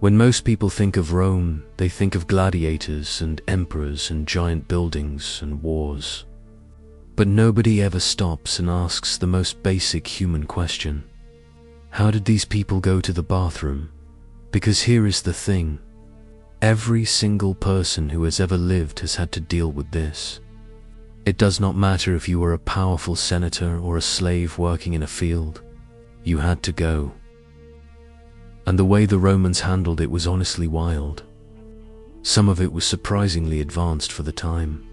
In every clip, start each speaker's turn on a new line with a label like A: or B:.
A: When most people think of Rome, they think of gladiators and emperors and giant buildings and wars. But nobody ever stops and asks the most basic human question. How did these people go to the bathroom? Because here is the thing. Every single person who has ever lived has had to deal with this. It does not matter if you were a powerful senator or a slave working in a field. You had to go. And the way the Romans handled it was honestly wild. Some of it was surprisingly advanced for the time.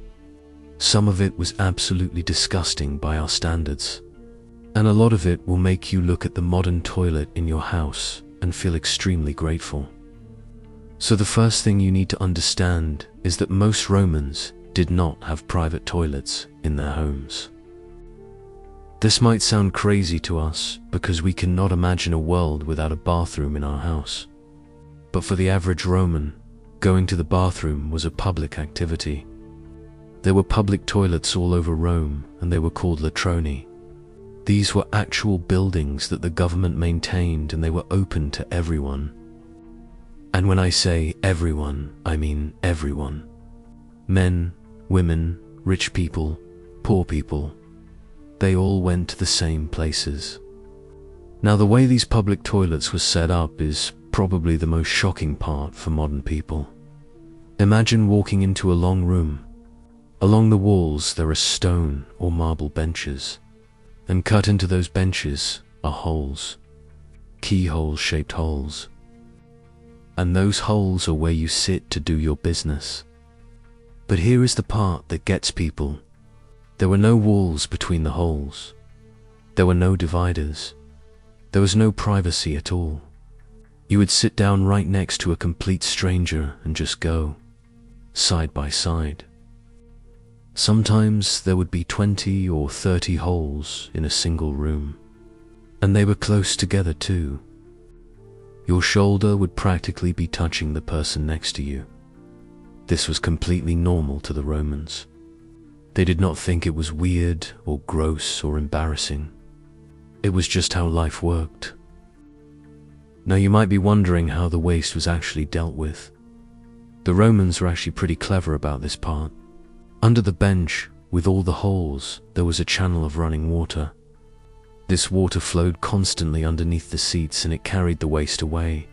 A: Some of it was absolutely disgusting by our standards. And a lot of it will make you look at the modern toilet in your house and feel extremely grateful. So the first thing you need to understand is that most Romans did not have private toilets in their homes. This might sound crazy to us because we cannot imagine a world without a bathroom in our house. But for the average Roman, going to the bathroom was a public activity. There were public toilets all over Rome, and they were called latrine. These were actual buildings that the government maintained, and they were open to everyone. And when I say everyone, I mean everyone. Men, women, rich people, poor people. They all went to the same places. Now, the way these public toilets were set up is probably the most shocking part for modern people. Imagine walking into a long room. Along the walls there are stone or marble benches, and cut into those benches are holes, keyhole-shaped holes. And those holes are where you sit to do your business. But here is the part that gets people. There were no walls between the holes. There were no dividers. There was no privacy at all. You would sit down right next to a complete stranger and just go, side by side. Sometimes there would be 20 or 30 holes in a single room, and they were close together too. Your shoulder would practically be touching the person next to you. This was completely normal to the Romans. They did not think it was weird or gross or embarrassing. It was just how life worked. Now you might be wondering how the waste was actually dealt with. The Romans were actually pretty clever about this part. Under the bench, with all the holes, there was a channel of running water. This water flowed constantly underneath the seats, and it carried the waste away.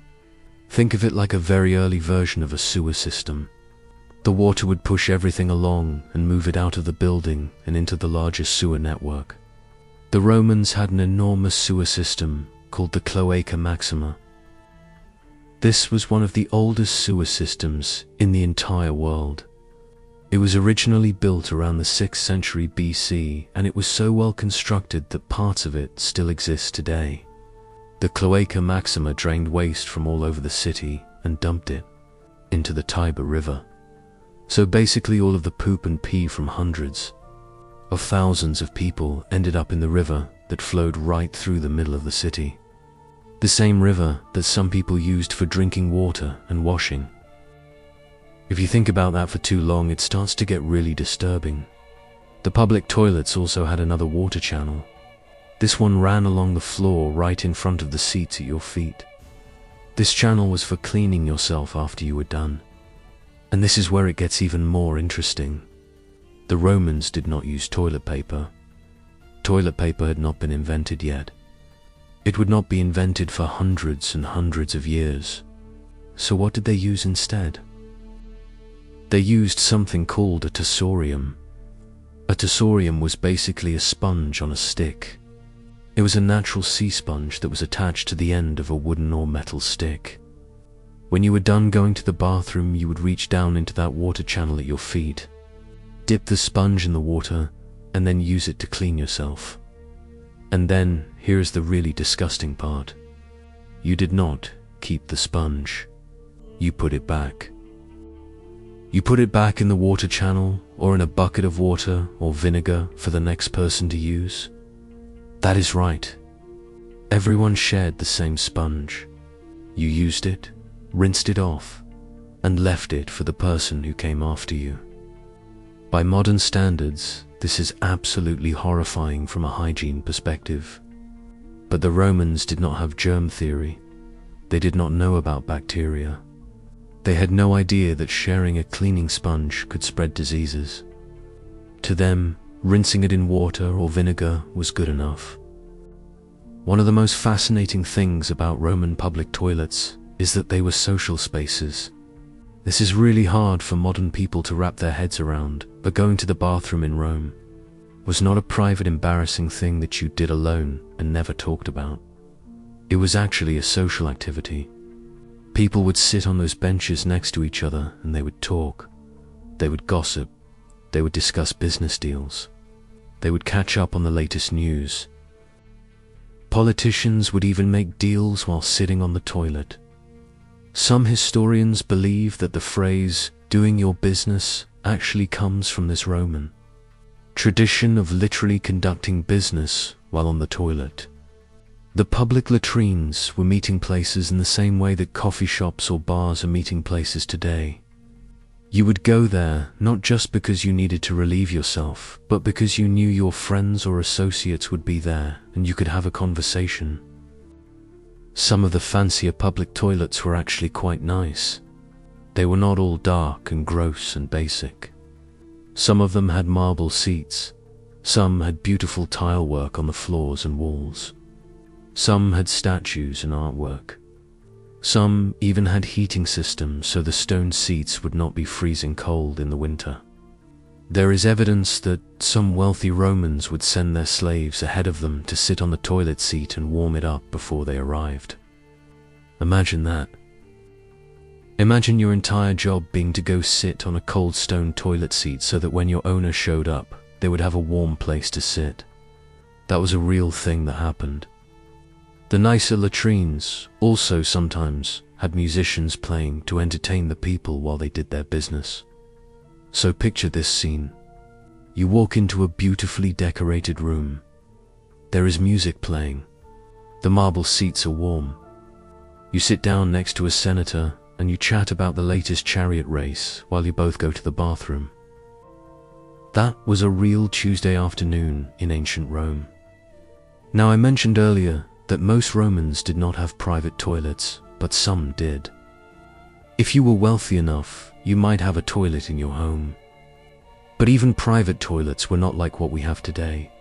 A: Think of it like a very early version of a sewer system. The water would push everything along and move it out of the building and into the larger sewer network. The Romans had an enormous sewer system called the Cloaca Maxima. This was one of the oldest sewer systems in the entire world. It was originally built around the 6th century BC, and it was so well constructed that parts of it still exist today. The Cloaca Maxima drained waste from all over the city and dumped it into the Tiber River. So basically all of the poop and pee from hundreds of thousands of people ended up in the river that flowed right through the middle of the city. The same river that some people used for drinking water and washing. If you think about that for too long, it starts to get really disturbing. The public toilets also had another water channel. This one ran along the floor right in front of the seats at your feet. This channel was for cleaning yourself after you were done. And this is where it gets even more interesting. The Romans did not use toilet paper. Toilet paper had not been invented yet. It would not be invented for hundreds and hundreds of years. So what did they use instead? They used something called a tersorium. A tersorium was basically a sponge on a stick. It was a natural sea sponge that was attached to the end of a wooden or metal stick. When you were done going to the bathroom, you would reach down into that water channel at your feet, dip the sponge in the water, and then use it to clean yourself. And then, here is the really disgusting part. You did not keep the sponge. You put it back. You put it back in the water channel, or in a bucket of water or vinegar for the next person to use. That is right. Everyone shared the same sponge. You used it, rinsed it off, and left it for the person who came after you. By modern standards, this is absolutely horrifying from a hygiene perspective. But the Romans did not have germ theory. They did not know about bacteria. They had no idea that sharing a cleaning sponge could spread diseases. To them, rinsing it in water or vinegar was good enough. One of the most fascinating things about Roman public toilets is that they were social spaces. This is really hard for modern people to wrap their heads around, but going to the bathroom in Rome was not a private, embarrassing thing that you did alone and never talked about. It was actually a social activity. People would sit on those benches next to each other and they would talk. They would gossip. They would discuss business deals. They would catch up on the latest news. Politicians would even make deals while sitting on the toilet. Some historians believe that the phrase, "doing your business," actually comes from this Roman tradition of literally conducting business while on the toilet. The public latrines were meeting places in the same way that coffee shops or bars are meeting places today. You would go there not just because you needed to relieve yourself, but because you knew your friends or associates would be there and you could have a conversation. Some of the fancier public toilets were actually quite nice. They were not all dark and gross and basic. Some of them had marble seats. Some had beautiful tile work on the floors and walls. Some had statues and artwork. Some even had heating systems so the stone seats would not be freezing cold in the winter. There is evidence that some wealthy Romans would send their slaves ahead of them to sit on the toilet seat and warm it up before they arrived. Imagine that. Imagine your entire job being to go sit on a cold stone toilet seat so that when your owner showed up, they would have a warm place to sit. That was a real thing that happened. The nicer latrines also sometimes had musicians playing to entertain the people while they did their business. So picture this scene. You walk into a beautifully decorated room. There is music playing. The marble seats are warm. You sit down next to a senator and you chat about the latest chariot race while you both go to the bathroom. That was a real Tuesday afternoon in ancient Rome. Now, I mentioned earlier that most Romans did not have private toilets, but some did. If you were wealthy enough, you might have a toilet in your home. But even private toilets were not like what we have today.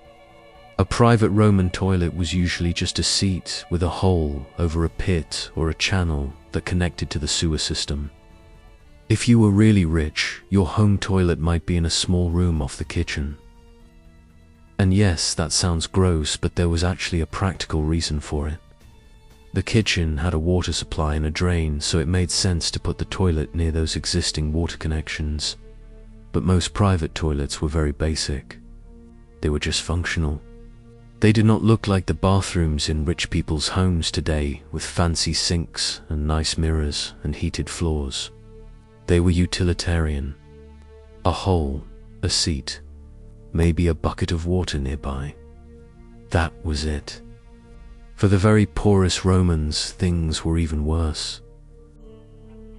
A: A private Roman toilet was usually just a seat with a hole over a pit or a channel that connected to the sewer system. If you were really rich, your home toilet might be in a small room off the kitchen. And yes, that sounds gross, but there was actually a practical reason for it. The kitchen had a water supply and a drain, so it made sense to put the toilet near those existing water connections. But most private toilets were very basic. They were just functional. They did not look like the bathrooms in rich people's homes today, with fancy sinks and nice mirrors and heated floors. They were utilitarian. A hole, a seat, maybe a bucket of water nearby. That was it. For the very poorest Romans, things were even worse.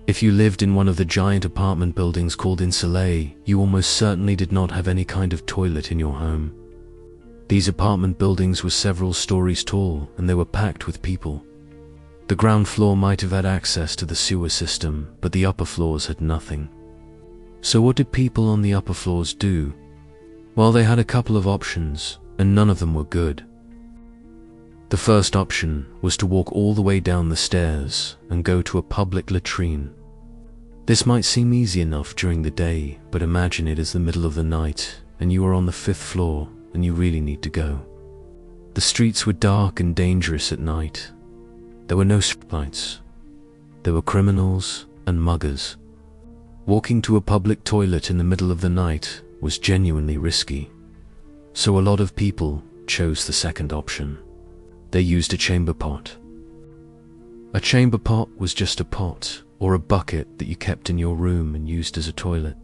A: If you lived in one of the giant apartment buildings called insulae, you almost certainly did not have any kind of toilet in your home. These apartment buildings were several stories tall and they were packed with people. The ground floor might have had access to the sewer system, but the upper floors had nothing. So what did people on the upper floors do? Well, they had a couple of options, and none of them were good. The first option was to walk all the way down the stairs and go to a public latrine. This might seem easy enough during the day, but imagine it is the middle of the night and you are on the 5th floor and you really need to go. The streets were dark and dangerous at night. There were no streetlights. There were criminals and muggers. Walking to a public toilet in the middle of the night was genuinely risky. So a lot of people chose the second option. They used a chamber pot. A chamber pot was just a pot or a bucket that you kept in your room and used as a toilet.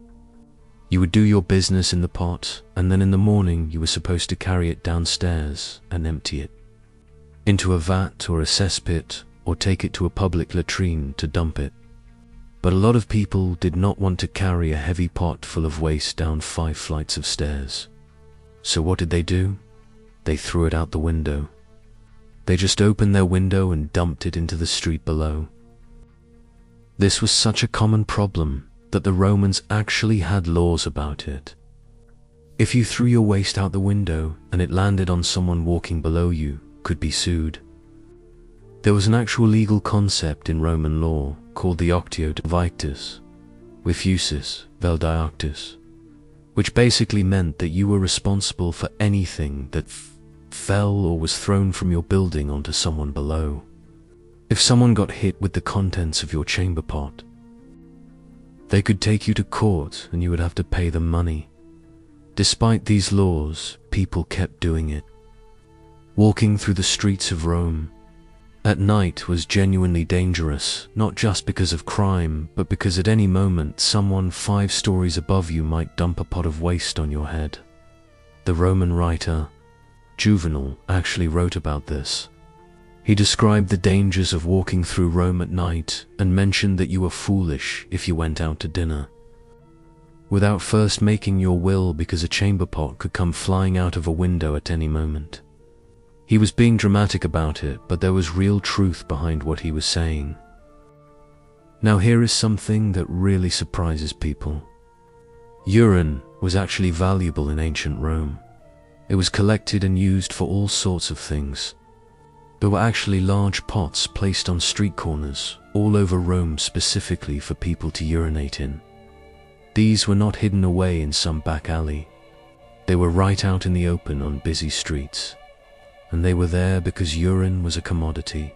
A: You would do your business in the pot, and then in the morning you were supposed to carry it downstairs and empty it into a vat or a cesspit, or take it to a public latrine to dump it. But a lot of people did not want to carry a heavy pot full of waste down 5 flights of stairs. So what did they do? They threw it out the window. They just opened their window and dumped it into the street below. This was such a common problem that the Romans actually had laws about it. If you threw your waste out the window and it landed on someone walking below you, could be sued. There was an actual legal concept in Roman law called the octio victus, vifusis vel dioctus, which basically meant that you were responsible for anything that fell or was thrown from your building onto someone below. If someone got hit with the contents of your chamber pot, they could take you to court and you would have to pay them money. Despite these laws, people kept doing it. Walking through the streets of Rome at night was genuinely dangerous, not just because of crime, but because at any moment someone 5 stories above you might dump a pot of waste on your head. The Roman writer Juvenal actually wrote about this. He described the dangers of walking through Rome at night and mentioned that you were foolish if you went out to dinner without first making your will, because a chamber pot could come flying out of a window at any moment. He was being dramatic about it, but there was real truth behind what he was saying. Now here is something that really surprises people. Urine was actually valuable in ancient Rome. It was collected and used for all sorts of things. There were actually large pots placed on street corners all over Rome specifically for people to urinate in. These were not hidden away in some back alley. They were right out in the open on busy streets. And they were there because urine was a commodity.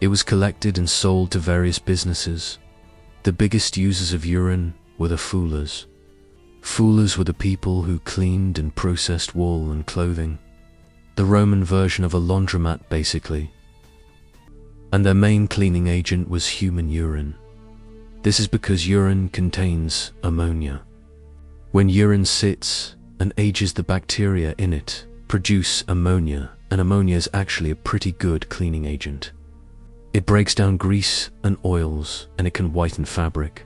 A: It was collected and sold to various businesses. The biggest users of urine were the fullers. Fullers were the people who cleaned and processed wool and clothing. The Roman version of a laundromat, basically. And their main cleaning agent was human urine. This is because urine contains ammonia. When urine sits and ages, the bacteria in it produce ammonia, and ammonia is actually a pretty good cleaning agent. It breaks down grease and oils, and it can whiten fabric.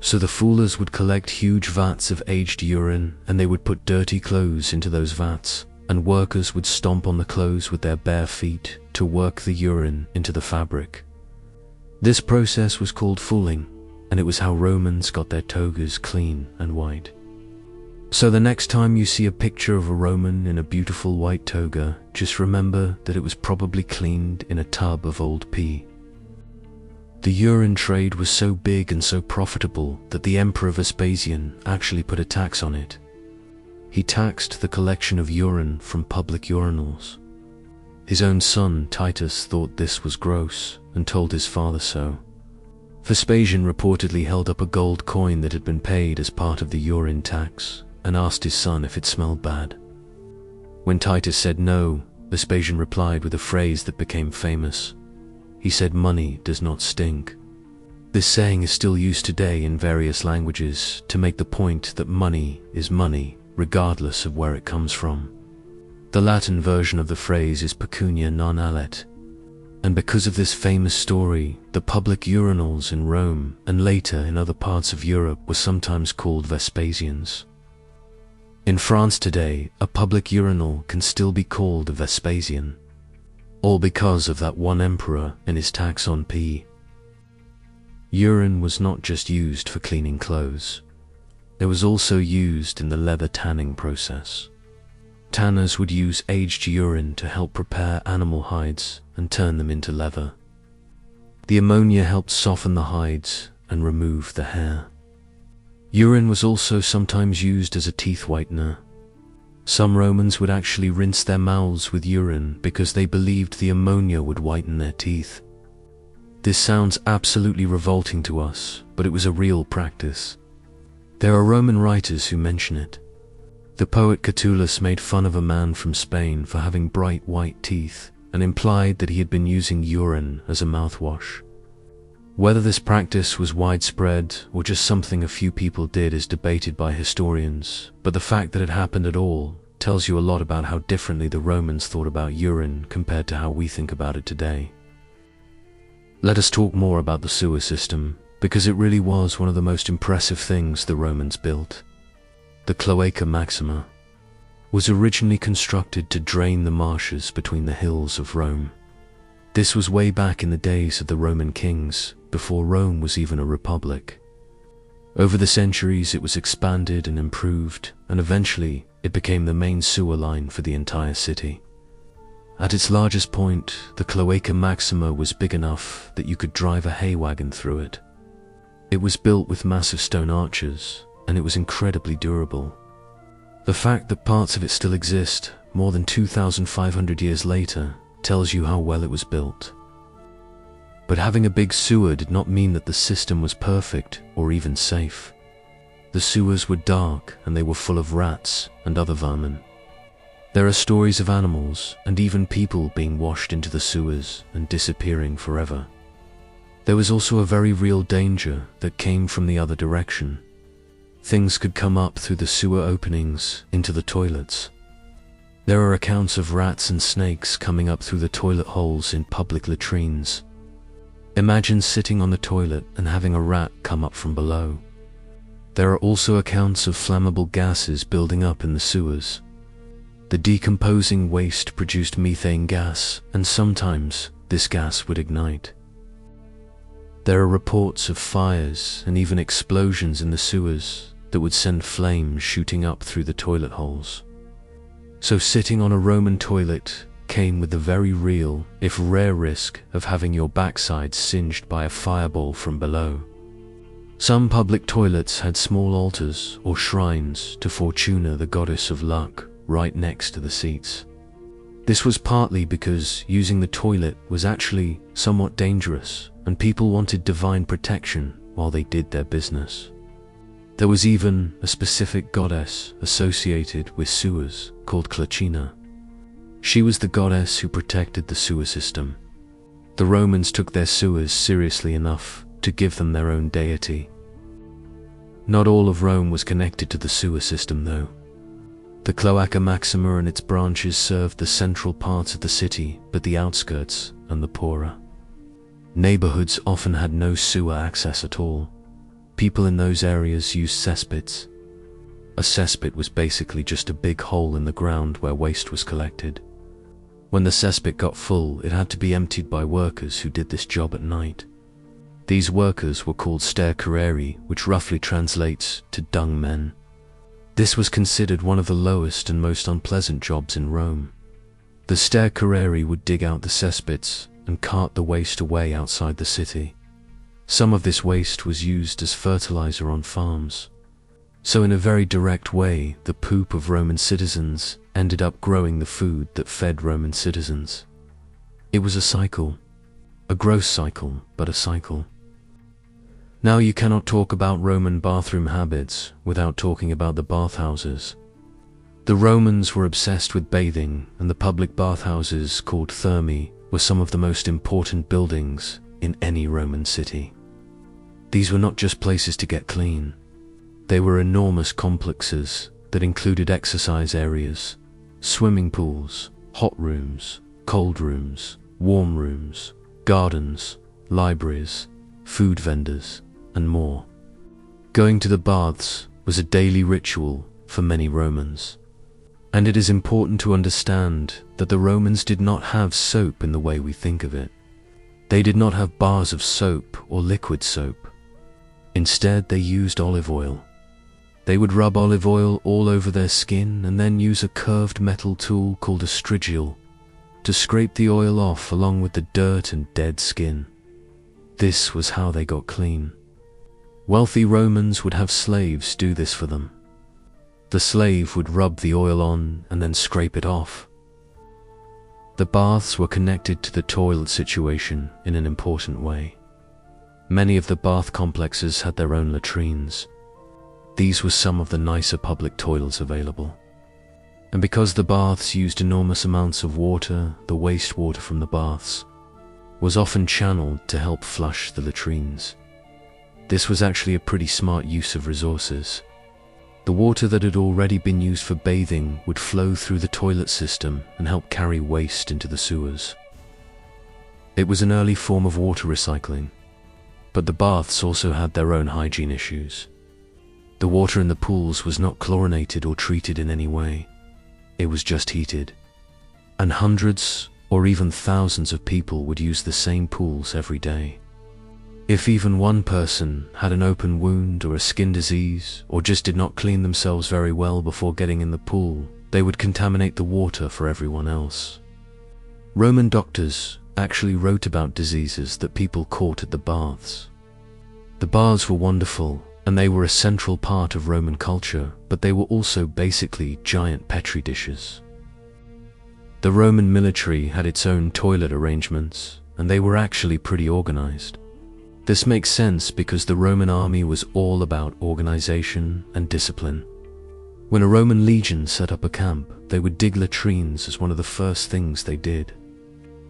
A: So the fullers would collect huge vats of aged urine, and they would put dirty clothes into those vats, and workers would stomp on the clothes with their bare feet to work the urine into the fabric. This process was called fulling, and it was how Romans got their togas clean and white. So the next time you see a picture of a Roman in a beautiful white toga, just remember that it was probably cleaned in a tub of old pee. The urine trade was so big and so profitable that the Emperor Vespasian actually put a tax on it. He taxed the collection of urine from public urinals. His own son, Titus, thought this was gross and told his father so. Vespasian reportedly held up a gold coin that had been paid as part of the urine tax and asked his son if it smelled bad. When Titus said no, Vespasian replied with a phrase that became famous. He said, "Money does not stink." This saying is still used today in various languages to make the point that money is money, regardless of where it comes from. The Latin version of the phrase is pecunia non allet, and because of this famous story, the public urinals in Rome and later in other parts of Europe were sometimes called Vespasians. In France today, a public urinal can still be called a Vespasian, all because of that one emperor and his tax on pee. Urine was not just used for cleaning clothes. It was also used in the leather tanning process. Tanners would use aged urine to help prepare animal hides and turn them into leather. The ammonia helped soften the hides and remove the hair. Urine was also sometimes used as a teeth whitener. Some Romans would actually rinse their mouths with urine because they believed the ammonia would whiten their teeth. This sounds absolutely revolting to us, but it was a real practice. There are Roman writers who mention it. The poet Catullus made fun of a man from Spain for having bright white teeth and implied that he had been using urine as a mouthwash. Whether this practice was widespread or just something a few people did is debated by historians, but the fact that it happened at all tells you a lot about how differently the Romans thought about urine compared to how we think about it today. Let us talk more about the sewer system, because it really was one of the most impressive things the Romans built. The Cloaca Maxima. was originally constructed to drain the marshes between the hills of Rome. This was way back in the days of the Roman kings, before Rome was even a republic. Over the centuries it was expanded and improved, and eventually it became the main sewer line for the entire city. At its largest point, the Cloaca Maxima was big enough that you could drive a hay wagon through it. It was built with massive stone arches, and it was incredibly durable. The fact that parts of it still exist, more than 2,500 years later, tells you how well it was built. But having a big sewer did not mean that the system was perfect or even safe. The sewers were dark and they were full of rats and other vermin. There are stories of animals and even people being washed into the sewers and disappearing forever. There was also a very real danger that came from the other direction. Things could come up through the sewer openings into the toilets. There are accounts of rats and snakes coming up through the toilet holes in public latrines. Imagine sitting on the toilet and having a rat come up from below. There are also accounts of flammable gases building up in the sewers. The decomposing waste produced methane gas, and sometimes this gas would ignite. There are reports of fires and even explosions in the sewers that would send flames shooting up through the toilet holes. So sitting on a Roman toilet came with the very real, if rare, risk of having your backside singed by a fireball from below. Some public toilets had small altars or shrines to Fortuna, the goddess of luck, right next to the seats. This was partly because using the toilet was actually somewhat dangerous and people wanted divine protection while they did their business. There was even a specific goddess associated with sewers called Cloaca. She was the goddess who protected the sewer system. The Romans took their sewers seriously enough to give them their own deity. Not all of Rome was connected to the sewer system though. The Cloaca Maxima and its branches served the central parts of the city, but the outskirts and the poorer neighborhoods often had no sewer access at all. People in those areas used cesspits. A cesspit was basically just a big hole in the ground where waste was collected. When the cesspit got full, it had to be emptied by workers who did this job at night. These workers were called stercorari, which roughly translates to dung men. This was considered one of the lowest and most unpleasant jobs in Rome. The stercorari would dig out the cesspits and cart the waste away outside the city. Some of this waste was used as fertilizer on farms. So in a very direct way, the poop of Roman citizens ended up growing the food that fed Roman citizens. It was a cycle. A gross cycle, but a cycle. Now you cannot talk about Roman bathroom habits without talking about the bathhouses. The Romans were obsessed with bathing, and the public bathhouses called thermi were some of the most important buildings in any Roman city. These were not just places to get clean. They were enormous complexes that included exercise areas, swimming pools, hot rooms, cold rooms, warm rooms, gardens, libraries, food vendors, and more. Going to the baths was a daily ritual for many Romans. And it is important to understand that the Romans did not have soap in the way we think of it. They did not have bars of soap or liquid soap. Instead, they used olive oil. They would rub olive oil all over their skin and then use a curved metal tool called a strigil to scrape the oil off along with the dirt and dead skin. This was how they got clean. Wealthy Romans would have slaves do this for them. The slave would rub the oil on and then scrape it off. The baths were connected to the toilet situation in an important way. Many of the bath complexes had their own latrines. These were some of the nicer public toilets available. And because the baths used enormous amounts of water, the wastewater from the baths was often channeled to help flush the latrines. This was actually a pretty smart use of resources. The water that had already been used for bathing would flow through the toilet system and help carry waste into the sewers. It was an early form of water recycling, but the baths also had their own hygiene issues. The water in the pools was not chlorinated or treated in any way. it was just heated. And hundreds or even thousands of people would use the same pools every day. If even one person had an open wound or a skin disease, or just did not clean themselves very well before getting in the pool, they would contaminate the water for everyone else. Roman doctors actually wrote about diseases that people caught at the baths. The baths were wonderful, and they were a central part of Roman culture, but they were also basically giant petri dishes. The Roman military had its own toilet arrangements, and they were actually pretty organized. This makes sense because the Roman army was all about organization and discipline. When a Roman legion set up a camp, they would dig latrines as one of the first things they did.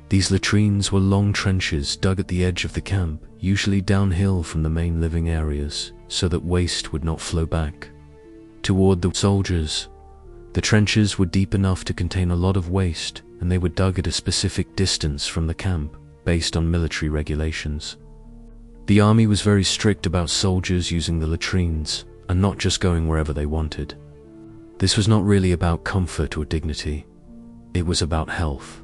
A: These latrines were long trenches dug at the edge of the camp, usually downhill from the main living areas, so that waste would not flow back toward the soldiers. The trenches were deep enough to contain a lot of waste, and they were dug at a specific distance from the camp, based on military regulations. The army was very strict about soldiers using the latrines, and not just going wherever they wanted. This was not really about comfort or dignity. It was about health.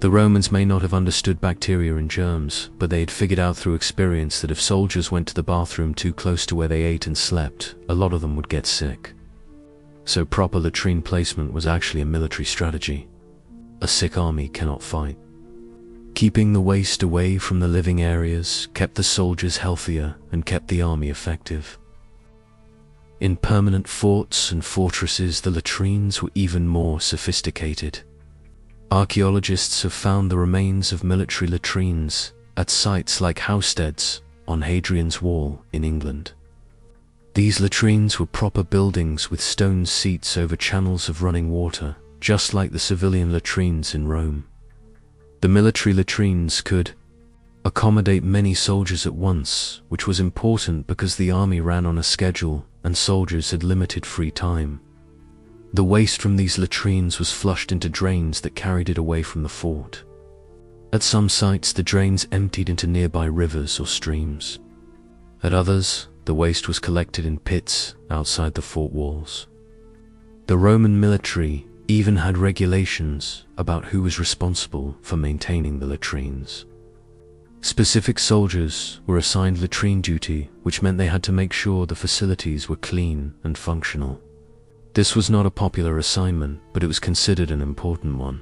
A: The Romans may not have understood bacteria and germs, but they had figured out through experience that if soldiers went to the bathroom too close to where they ate and slept, a lot of them would get sick. So proper latrine placement was actually a military strategy. A sick army cannot fight. Keeping the waste away from the living areas kept the soldiers healthier and kept the army effective. In permanent forts and fortresses, the latrines were even more sophisticated. Archaeologists have found the remains of military latrines at sites like Housesteads on Hadrian's Wall in England. These latrines were proper buildings with stone seats over channels of running water, just like the civilian latrines in Rome. The military latrines could accommodate many soldiers at once, which was important because the army ran on a schedule and soldiers had limited free time. The waste from these latrines was flushed into drains that carried it away from the fort. At some sites, the drains emptied into nearby rivers or streams. At others, the waste was collected in pits outside the fort walls. The Roman military even had regulations about who was responsible for maintaining the latrines. Specific soldiers were assigned latrine duty, which meant they had to make sure the facilities were clean and functional. This was not a popular assignment, but it was considered an important one.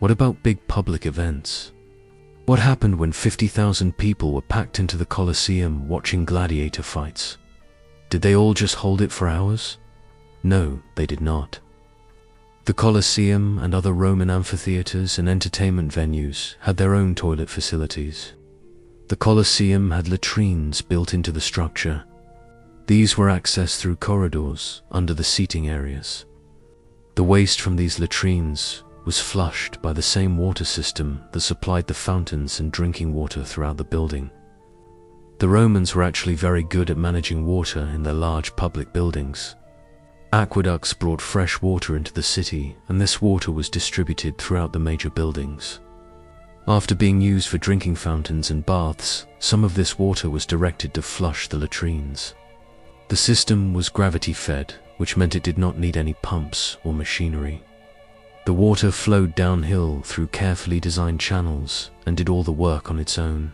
A: What about big public events? What happened when 50,000 people were packed into the Colosseum watching gladiator fights? Did they all just hold it for hours? No, they did not. The Colosseum and other Roman amphitheaters and entertainment venues had their own toilet facilities. The Colosseum had latrines built into the structure. These were accessed through corridors under the seating areas. The waste from these latrines was flushed by the same water system that supplied the fountains and drinking water throughout the building. The Romans were actually very good at managing water in their large public buildings. Aqueducts brought fresh water into the city, and this water was distributed throughout the major buildings. After being used for drinking fountains and baths, some of this water was directed to flush the latrines. The system was gravity-fed, which meant it did not need any pumps or machinery. The water flowed downhill through carefully designed channels and did all the work on its own.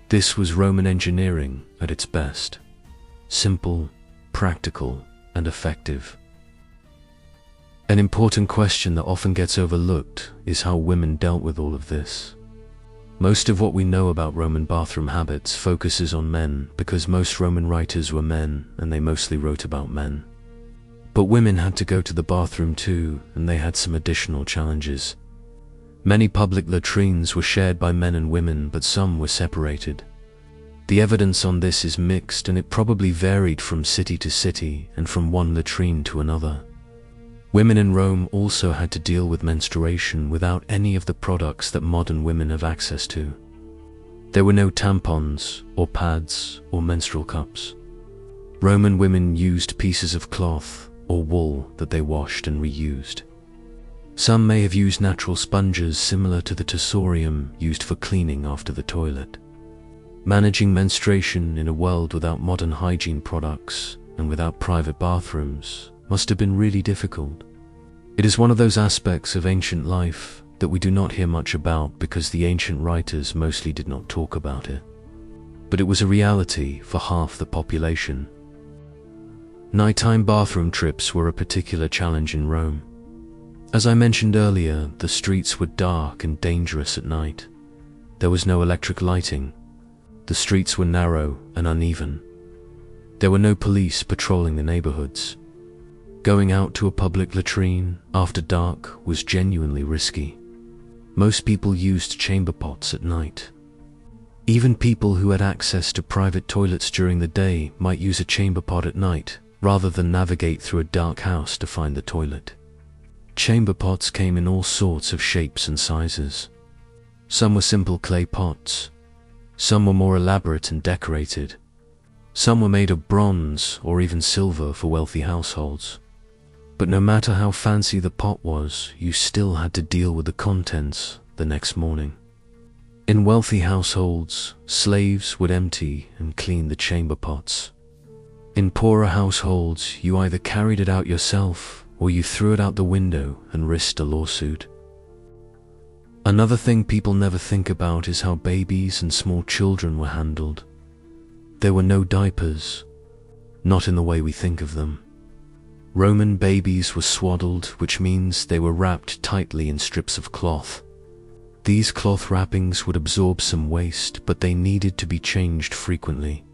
A: This was Roman engineering at its best. Simple, practical, and effective. An important question that often gets overlooked is how women dealt with all of this. Most of what we know about Roman bathroom habits focuses on men because most Roman writers were men and they mostly wrote about men. But women had to go to the bathroom too, and they had some additional challenges. Many public latrines were shared by men and women, but some were separated. The evidence on this is mixed, and it probably varied from city to city and from one latrine to another. Women in Rome also had to deal with menstruation without any of the products that modern women have access to. There were no tampons or pads or menstrual cups. Roman women used pieces of cloth or wool that they washed and reused. Some may have used natural sponges similar to the tersorium used for cleaning after the toilet. Managing menstruation in a world without modern hygiene products and without private bathrooms must have been really difficult. It is one of those aspects of ancient life that we do not hear much about because the ancient writers mostly did not talk about it. But it was a reality for half the population. Nighttime bathroom trips were a particular challenge in Rome. As I mentioned earlier, the streets were dark and dangerous at night. There was no electric lighting. The streets were narrow and uneven. There were no police patrolling the neighborhoods. Going out to a public latrine after dark was genuinely risky. Most people used chamber pots at night. Even people who had access to private toilets during the day might use a chamber pot at night, rather than navigate through a dark house to find the toilet. Chamber pots came in all sorts of shapes and sizes. Some were simple clay pots. Some were more elaborate and decorated. Some were made of bronze or even silver for wealthy households. But no matter how fancy the pot was, you still had to deal with the contents the next morning. In wealthy households, slaves would empty and clean the chamber pots. In poorer households, you either carried it out yourself or you threw it out the window and risked a lawsuit. Another thing people never think about is how babies and small children were handled. There were no diapers, not in the way we think of them. Roman babies were swaddled, which means they were wrapped tightly in strips of cloth. These cloth wrappings would absorb some waste, but they needed to be changed frequently.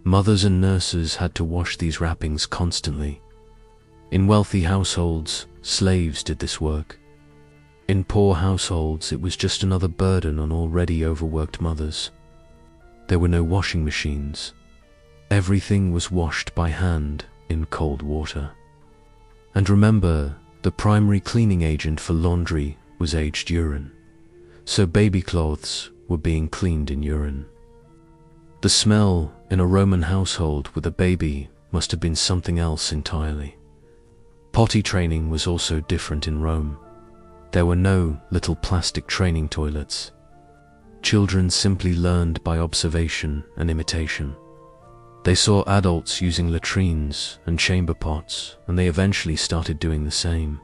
A: Mothers and nurses had to wash these wrappings constantly. In wealthy households, slaves did this work. In poor households, it was just another burden on already overworked mothers. There were no washing machines. Everything was washed by hand in cold water. And remember, the primary cleaning agent for laundry was aged urine. So baby clothes were being cleaned in urine. The smell in a Roman household with a baby must have been something else entirely. Potty training was also different in Rome. There were no little plastic training toilets. Children simply learned by observation and imitation. They saw adults using latrines and chamber pots, and they eventually started doing the same.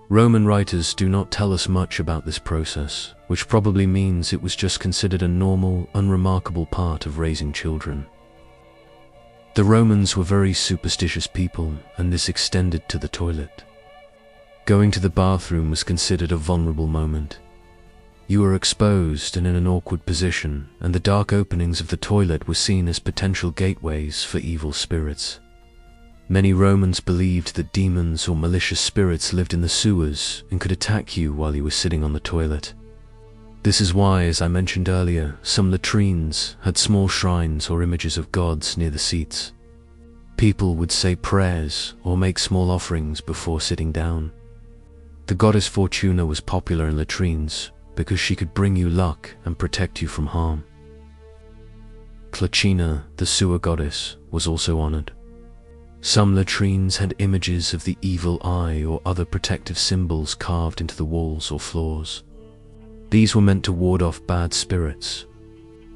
A: Roman writers do not tell us much about this process, which probably means it was just considered a normal, unremarkable part of raising children. The Romans were very superstitious people, and this extended to the toilet. Going to the bathroom was considered a vulnerable moment. You were exposed and in an awkward position, and the dark openings of the toilet were seen as potential gateways for evil spirits. Many Romans believed that demons or malicious spirits lived in the sewers and could attack you while you were sitting on the toilet. This is why, as I mentioned earlier, some latrines had small shrines or images of gods near the seats. People would say prayers or make small offerings before sitting down. The goddess Fortuna was popular in latrines because she could bring you luck and protect you from harm. Cloaca, the sewer goddess, was also honored. Some latrines had images of the evil eye or other protective symbols carved into the walls or floors. These were meant to ward off bad spirits.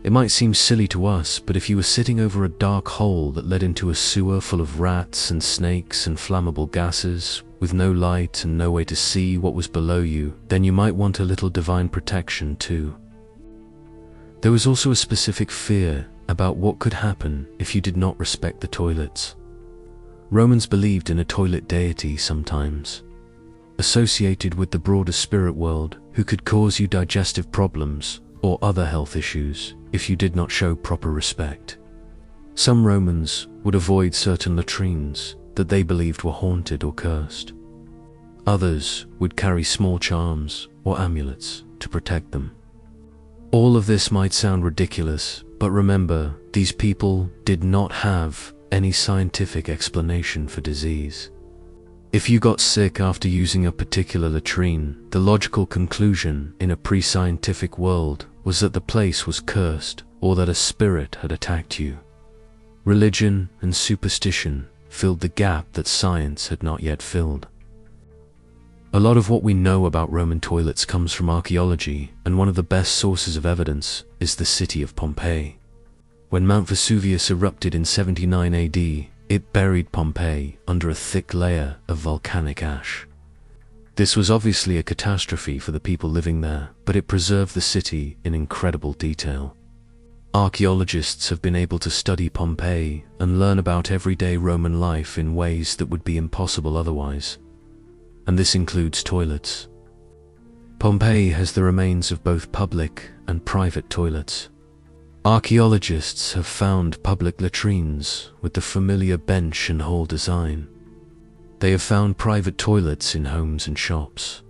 A: It might seem silly to us, but if you were sitting over a dark hole that led into a sewer full of rats and snakes and flammable gases, with no light and no way to see what was below you, then you might want a little divine protection too. There was also a specific fear about what could happen if you did not respect the toilets. Romans believed in a toilet deity sometimes, associated with the broader spirit world, who could cause you digestive problems or other health issues if you did not show proper respect. Some Romans would avoid certain latrines that they believed were haunted or cursed. Others would carry small charms or amulets to protect them. All of this might sound ridiculous, but remember, these people did not have any scientific explanation for disease. If you got sick after using a particular latrine, the logical conclusion in a pre-scientific world was that the place was cursed or that a spirit had attacked you. Religion and superstition filled the gap that science had not yet filled. A lot of what we know about Roman toilets comes from archaeology, and one of the best sources of evidence is the city of Pompeii. When Mount Vesuvius erupted in 79 AD, It buried Pompeii under a thick layer of volcanic ash. This was obviously a catastrophe for the people living there, but it preserved the city in incredible detail. Archaeologists have been able to study Pompeii and learn about everyday Roman life in ways that would be impossible otherwise. And this includes toilets. Pompeii has the remains of both public and private toilets. Archaeologists have found public latrines with the familiar bench and hole design. They have found private toilets in homes and shops.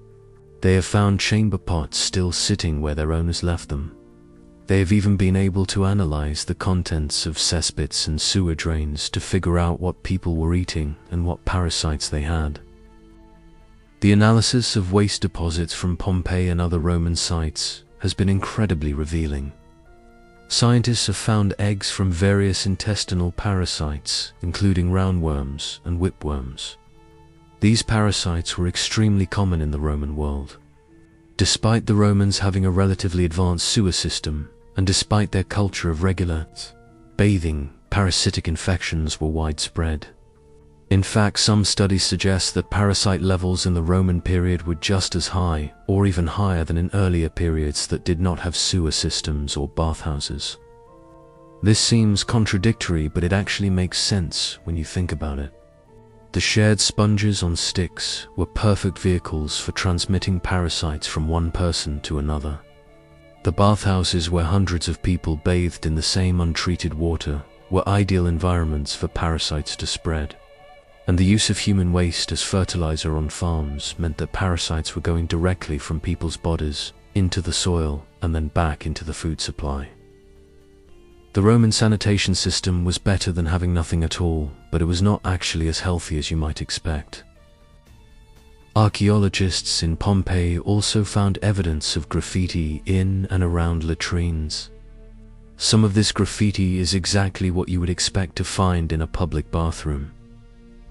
A: They have found chamber pots still sitting where their owners left them. They have even been able to analyze the contents of cesspits and sewer drains to figure out what people were eating and what parasites they had. The analysis of waste deposits from Pompeii and other Roman sites has been incredibly revealing. Scientists have found eggs from various intestinal parasites, including roundworms and whipworms. These parasites were extremely common in the Roman world. Despite the Romans having a relatively advanced sewer system, and despite their culture of regular bathing, parasitic infections were widespread. In fact, some studies suggest that parasite levels in the Roman period were just as high, or even higher than in earlier periods that did not have sewer systems or bathhouses. This seems contradictory, but it actually makes sense when you think about it. The shared sponges on sticks were perfect vehicles for transmitting parasites from one person to another. The bathhouses where hundreds of people bathed in the same untreated water were ideal environments for parasites to spread. And the use of human waste as fertilizer on farms meant that parasites were going directly from people's bodies into the soil and then back into the food supply. The Roman sanitation system was better than having nothing at all, but it was not actually as healthy as you might expect. Archaeologists in Pompeii also found evidence of graffiti in and around latrines. Some of this graffiti is exactly what you would expect to find in a public bathroom.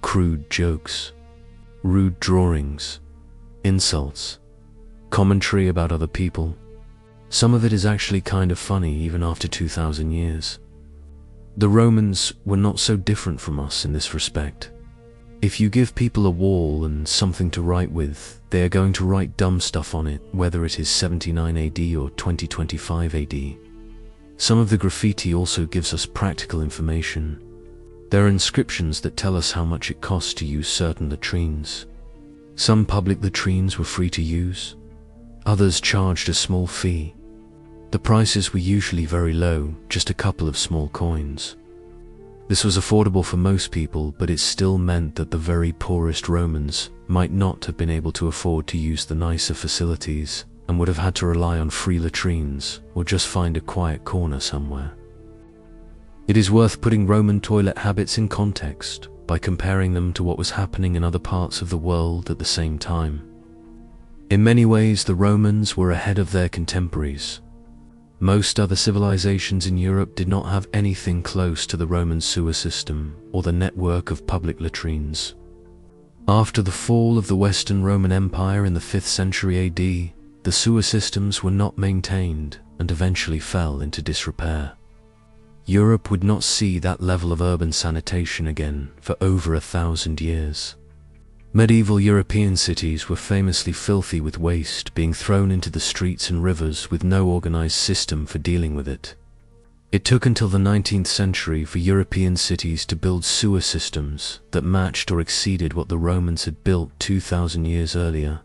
A: Crude jokes, rude drawings, insults, commentary about other people. Some of it is actually kind of funny even after 2,000 years. The Romans were not so different from us in this respect. If you give people a wall and something to write with, they are going to write dumb stuff on it, whether it is 79 AD or 2025 AD. Some of the graffiti also gives us practical information. There are inscriptions that tell us how much it costs to use certain latrines. Some public latrines were free to use. Others charged a small fee. The prices were usually very low, just a couple of small coins. This was affordable for most people, but it still meant that the very poorest Romans might not have been able to afford to use the nicer facilities and would have had to rely on free latrines or just find a quiet corner somewhere. It is worth putting Roman toilet habits in context by comparing them to what was happening in other parts of the world at the same time. In many ways, the Romans were ahead of their contemporaries. Most other civilizations in Europe did not have anything close to the Roman sewer system or the network of public latrines. After the fall of the Western Roman Empire in the 5th century AD, the sewer systems were not maintained and eventually fell into disrepair. Europe would not see that level of urban sanitation again for over 1,000 years. Medieval European cities were famously filthy with waste being thrown into the streets and rivers with no organized system for dealing with it. It took until the 19th century for European cities to build sewer systems that matched or exceeded what the Romans had built 2,000 years earlier.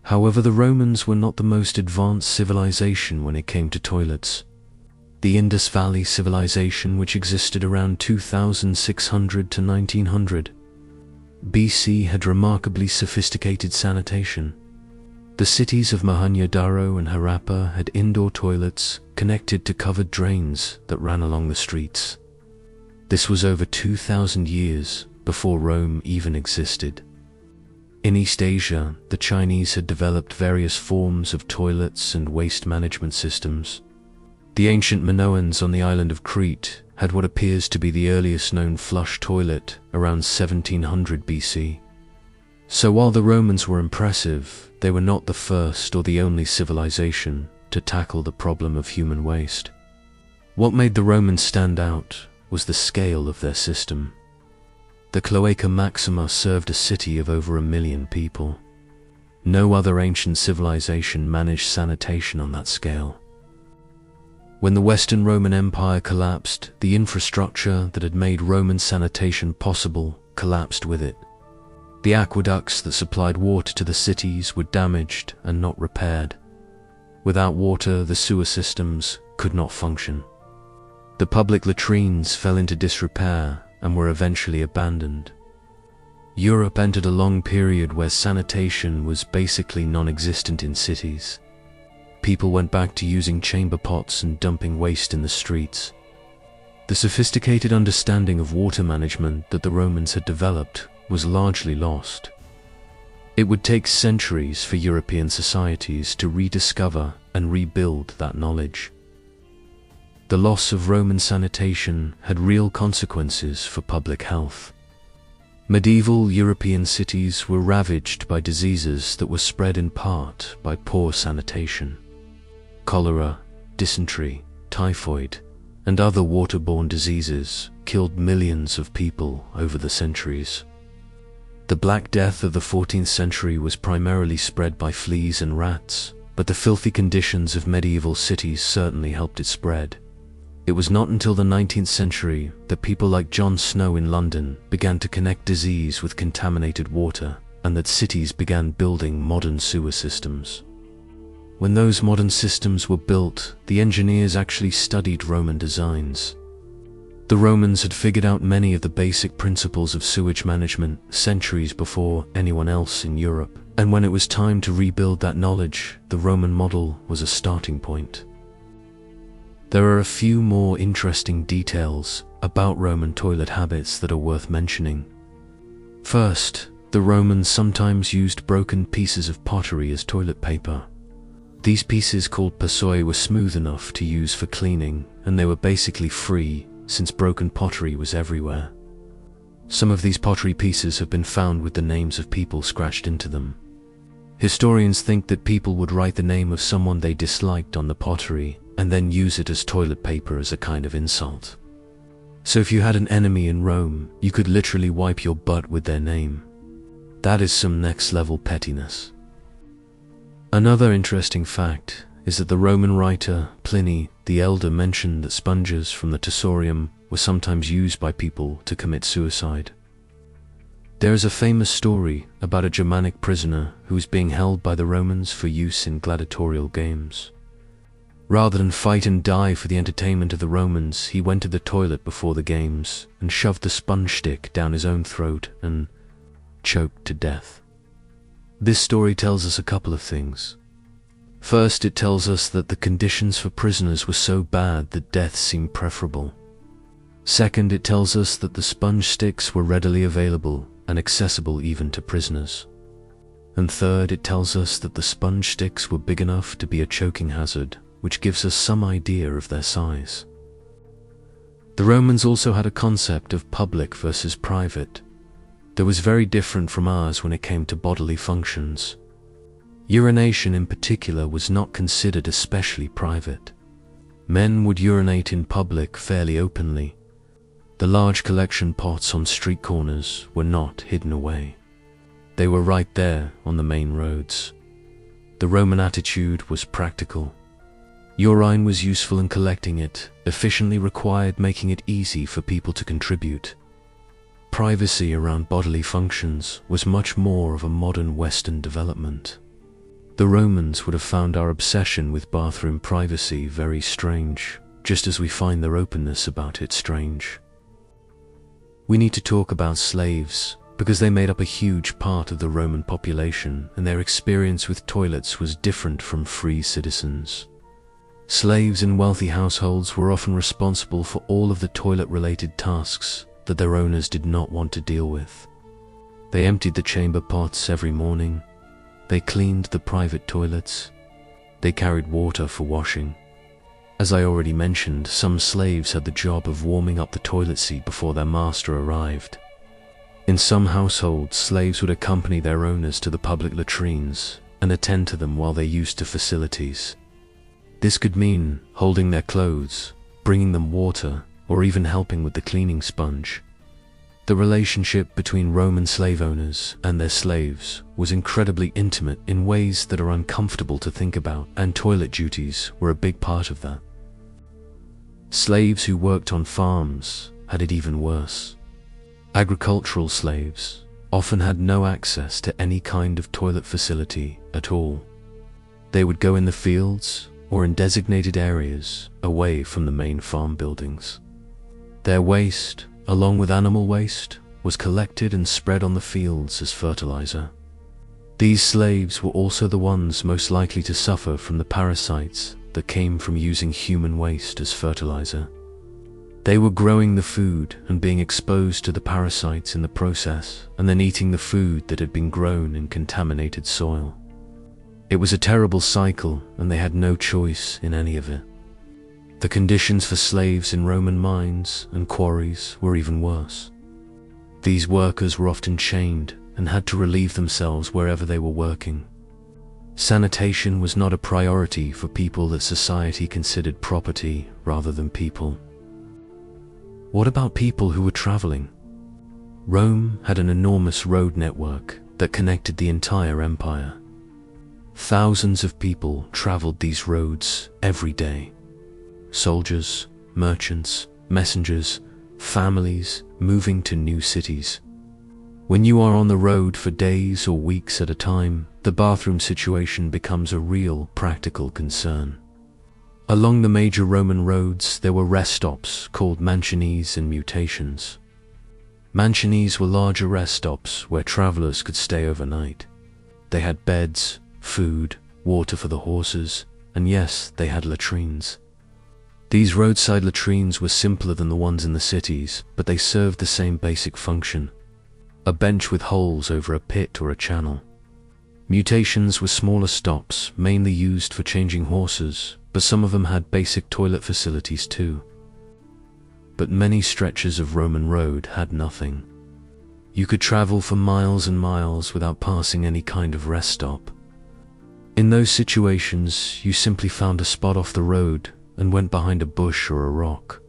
A: However, the Romans were not the most advanced civilization when it came to toilets. The Indus Valley civilization, which existed around 2600 to 1900 BC, had remarkably sophisticated sanitation. The cities of Mohenjo-daro and Harappa had indoor toilets connected to covered drains that ran along the streets. This was over 2,000 years before Rome even existed. In East Asia, the Chinese had developed various forms of toilets and waste management systems. The ancient Minoans on the island of Crete had what appears to be the earliest known flush toilet around 1700 BC. So while the Romans were impressive, they were not the first or the only civilization to tackle the problem of human waste. What made the Romans stand out was the scale of their system. The Cloaca Maxima served a city of over 1 million people. No other ancient civilization managed sanitation on that scale. When the Western Roman Empire collapsed, the infrastructure that had made Roman sanitation possible collapsed with it. The aqueducts that supplied water to the cities were damaged and not repaired. Without water, the sewer systems could not function. The public latrines fell into disrepair and were eventually abandoned. Europe entered a long period where sanitation was basically non-existent in cities. People went back to using chamber pots and dumping waste in the streets. The sophisticated understanding of water management that the Romans had developed was largely lost. It would take centuries for European societies to rediscover and rebuild that knowledge. The loss of Roman sanitation had real consequences for public health. Medieval European cities were ravaged by diseases that were spread in part by poor sanitation. Cholera, dysentery, typhoid, and other waterborne diseases killed millions of people over the centuries. The Black Death of the 14th century was primarily spread by fleas and rats, but the filthy conditions of medieval cities certainly helped it spread. It was not until the 19th century that people like John Snow in London began to connect disease with contaminated water, and that cities began building modern sewer systems. When those modern systems were built, the engineers actually studied Roman designs. The Romans had figured out many of the basic principles of sewage management centuries before anyone else in Europe, and when it was time to rebuild that knowledge, the Roman model was a starting point. There are a few more interesting details about Roman toilet habits that are worth mentioning. First, the Romans sometimes used broken pieces of pottery as toilet paper. These pieces, called persoi, were smooth enough to use for cleaning, and they were basically free since broken pottery was everywhere. Some of these pottery pieces have been found with the names of people scratched into them. Historians think that people would write the name of someone they disliked on the pottery and then use it as toilet paper as a kind of insult. So if you had an enemy in Rome, you could literally wipe your butt with their name. That is some next-level pettiness. Another interesting fact is that the Roman writer Pliny the Elder mentioned that sponges from the tersorium were sometimes used by people to commit suicide. There is a famous story about a Germanic prisoner who was being held by the Romans for use in gladiatorial games. Rather than fight and die for the entertainment of the Romans, he went to the toilet before the games and shoved the sponge stick down his own throat and choked to death. This story tells us a couple of things. First, it tells us that the conditions for prisoners were so bad that death seemed preferable. Second, it tells us that the sponge sticks were readily available and accessible even to prisoners. And third, it tells us that the sponge sticks were big enough to be a choking hazard, which gives us some idea of their size. The Romans also had a concept of public versus private that was very different from ours when it came to bodily functions. Urination in particular was not considered especially private. Men would urinate in public fairly openly. The large collection pots on street corners were not hidden away. They were right there on the main roads. The Roman attitude was practical. Urine was useful in collecting it, efficiently required making it easy for people to contribute. Privacy around bodily functions was much more of a modern Western development. The Romans would have found our obsession with bathroom privacy very strange, just as we find their openness about it strange. We need to talk about slaves, because they made up a huge part of the Roman population, and their experience with toilets was different from free citizens. Slaves in wealthy households were often responsible for all of the toilet-related tasks that their owners did not want to deal with. They emptied the chamber pots every morning. They cleaned the private toilets. They carried water for washing. As I already mentioned, some slaves had the job of warming up the toilet seat before their master arrived. In some households, slaves would accompany their owners to the public latrines and attend to them while they used the facilities. This could mean holding their clothes, bringing them water, or even helping with the cleaning sponge. The relationship between Roman slave owners and their slaves was incredibly intimate in ways that are uncomfortable to think about, and toilet duties were a big part of that. Slaves who worked on farms had it even worse. Agricultural slaves often had no access to any kind of toilet facility at all. They would go in the fields or in designated areas away from the main farm buildings. Their waste, along with animal waste, was collected and spread on the fields as fertilizer. These slaves were also the ones most likely to suffer from the parasites that came from using human waste as fertilizer. They were growing the food and being exposed to the parasites in the process, and then eating the food that had been grown in contaminated soil. It was a terrible cycle, and they had no choice in any of it. The conditions for slaves in Roman mines and quarries were even worse. These workers were often chained and had to relieve themselves wherever they were working. Sanitation was not a priority for people that society considered property rather than people. What about people who were traveling? Rome had an enormous road network that connected the entire empire. Thousands of people traveled these roads every day. Soldiers, merchants, messengers, families moving to new cities. When you are on the road for days or weeks at a time, the bathroom situation becomes a real practical concern. Along the major Roman roads, there were rest stops called mansiones and mutations. Mansiones were larger rest stops where travelers could stay overnight. They had beds, food, water for the horses, and yes, they had latrines. These roadside latrines were simpler than the ones in the cities, but they served the same basic function: a bench with holes over a pit or a channel. Mutations were smaller stops, mainly used for changing horses, but some of them had basic toilet facilities too. But many stretches of Roman road had nothing. You could travel for miles and miles without passing any kind of rest stop. In those situations, you simply found a spot off the road and went behind a bush or a rock.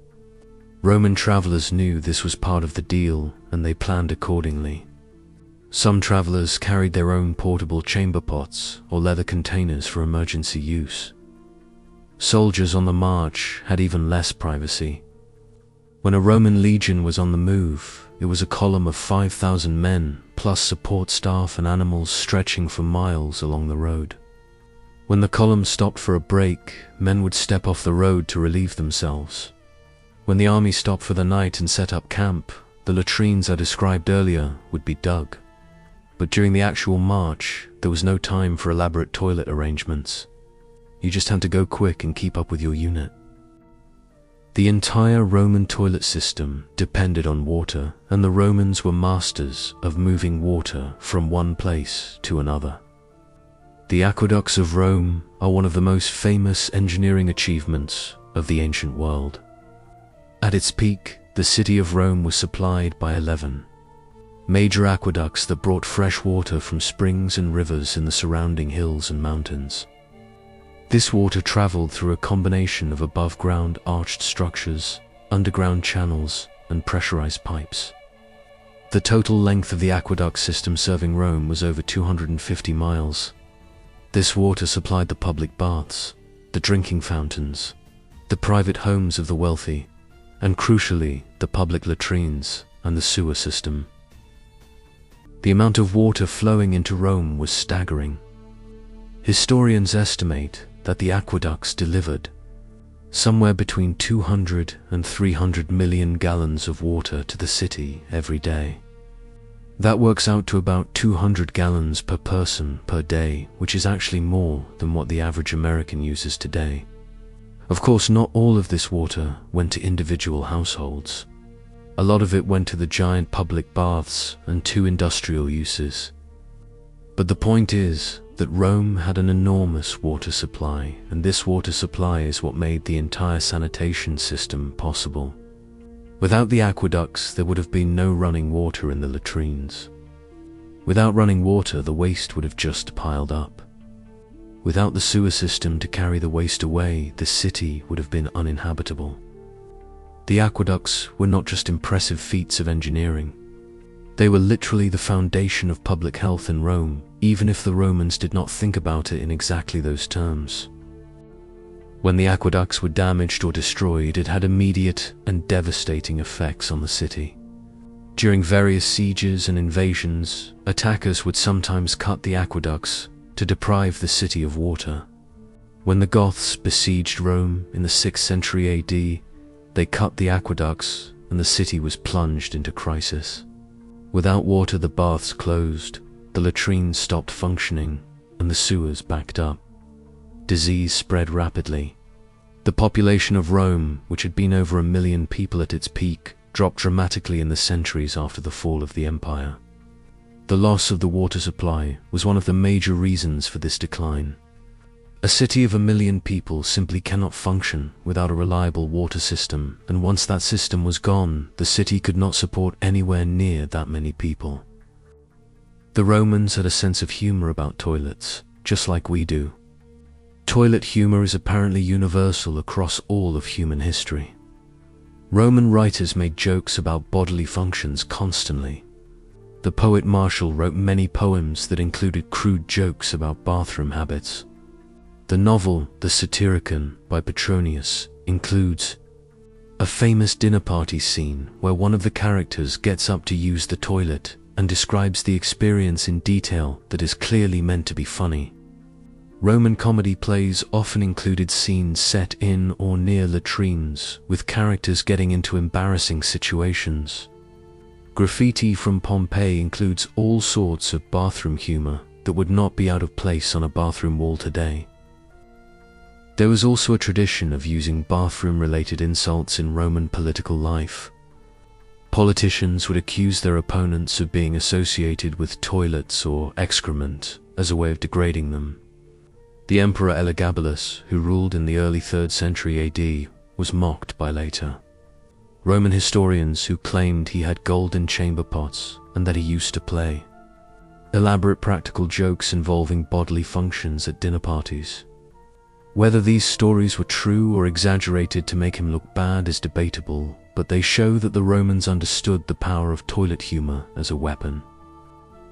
A: Roman travelers knew this was part of the deal, and they planned accordingly. Some travelers carried their own portable chamber pots or leather containers for emergency use. Soldiers on the march had even less privacy. When a Roman legion was on the move, it was a column of 5,000 men, plus support staff and animals stretching for miles along the road. When the column stopped for a break, men would step off the road to relieve themselves. When the army stopped for the night and set up camp, the latrines I described earlier would be dug. But during the actual march, there was no time for elaborate toilet arrangements. You just had to go quick and keep up with your unit. The entire Roman toilet system depended on water, and the Romans were masters of moving water from one place to another. The aqueducts of Rome are one of the most famous engineering achievements of the ancient world. At its peak, the city of Rome was supplied by 11 major aqueducts that brought fresh water from springs and rivers in the surrounding hills and mountains. This water traveled through a combination of above-ground arched structures, underground channels, and pressurized pipes. The total length of the aqueduct system serving Rome was over 250 miles. This water supplied the public baths, the drinking fountains, the private homes of the wealthy, and crucially, the public latrines and the sewer system. The amount of water flowing into Rome was staggering. Historians estimate that the aqueducts delivered somewhere between 200 and 300 million gallons of water to the city every day. That works out to about 200 gallons per person per day, which is actually more than what the average American uses today. Of course, not all of this water went to individual households. A lot of it went to the giant public baths and to industrial uses. But the point is that Rome had an enormous water supply, and this water supply is what made the entire sanitation system possible. Without the aqueducts, there would have been no running water in the latrines. Without running water, the waste would have just piled up. Without the sewer system to carry the waste away, the city would have been uninhabitable. The aqueducts were not just impressive feats of engineering. They were literally the foundation of public health in Rome, even if the Romans did not think about it in exactly those terms. When the aqueducts were damaged or destroyed, it had immediate and devastating effects on the city. During various sieges and invasions, attackers would sometimes cut the aqueducts to deprive the city of water. When the Goths besieged Rome in the 6th century AD, they cut the aqueducts and the city was plunged into crisis. Without water, the baths closed, the latrines stopped functioning, and the sewers backed up. Disease spread rapidly. The population of Rome, which had been over 1 million people at its peak, dropped dramatically in the centuries after the fall of the empire. The loss of the water supply was one of the major reasons for this decline. A city of 1 million people simply cannot function without a reliable water system, and once that system was gone, the city could not support anywhere near that many people. The Romans had a sense of humor about toilets, just like we do. Toilet humor is apparently universal across all of human history. Roman writers made jokes about bodily functions constantly. The poet Martial wrote many poems that included crude jokes about bathroom habits. The novel The Satyricon by Petronius includes a famous dinner party scene where one of the characters gets up to use the toilet and describes the experience in detail that is clearly meant to be funny. Roman comedy plays often included scenes set in or near latrines, with characters getting into embarrassing situations. Graffiti from Pompeii includes all sorts of bathroom humor that would not be out of place on a bathroom wall today. There was also a tradition of using bathroom-related insults in Roman political life. Politicians would accuse their opponents of being associated with toilets or excrement as a way of degrading them. The Emperor Elagabalus, who ruled in the early 3rd century AD, was mocked by later Roman historians who claimed he had golden chamber pots and that he used to play. Elaborate practical jokes involving bodily functions at dinner parties. Whether these stories were true or exaggerated to make him look bad is debatable, but they show that the Romans understood the power of toilet humor as a weapon.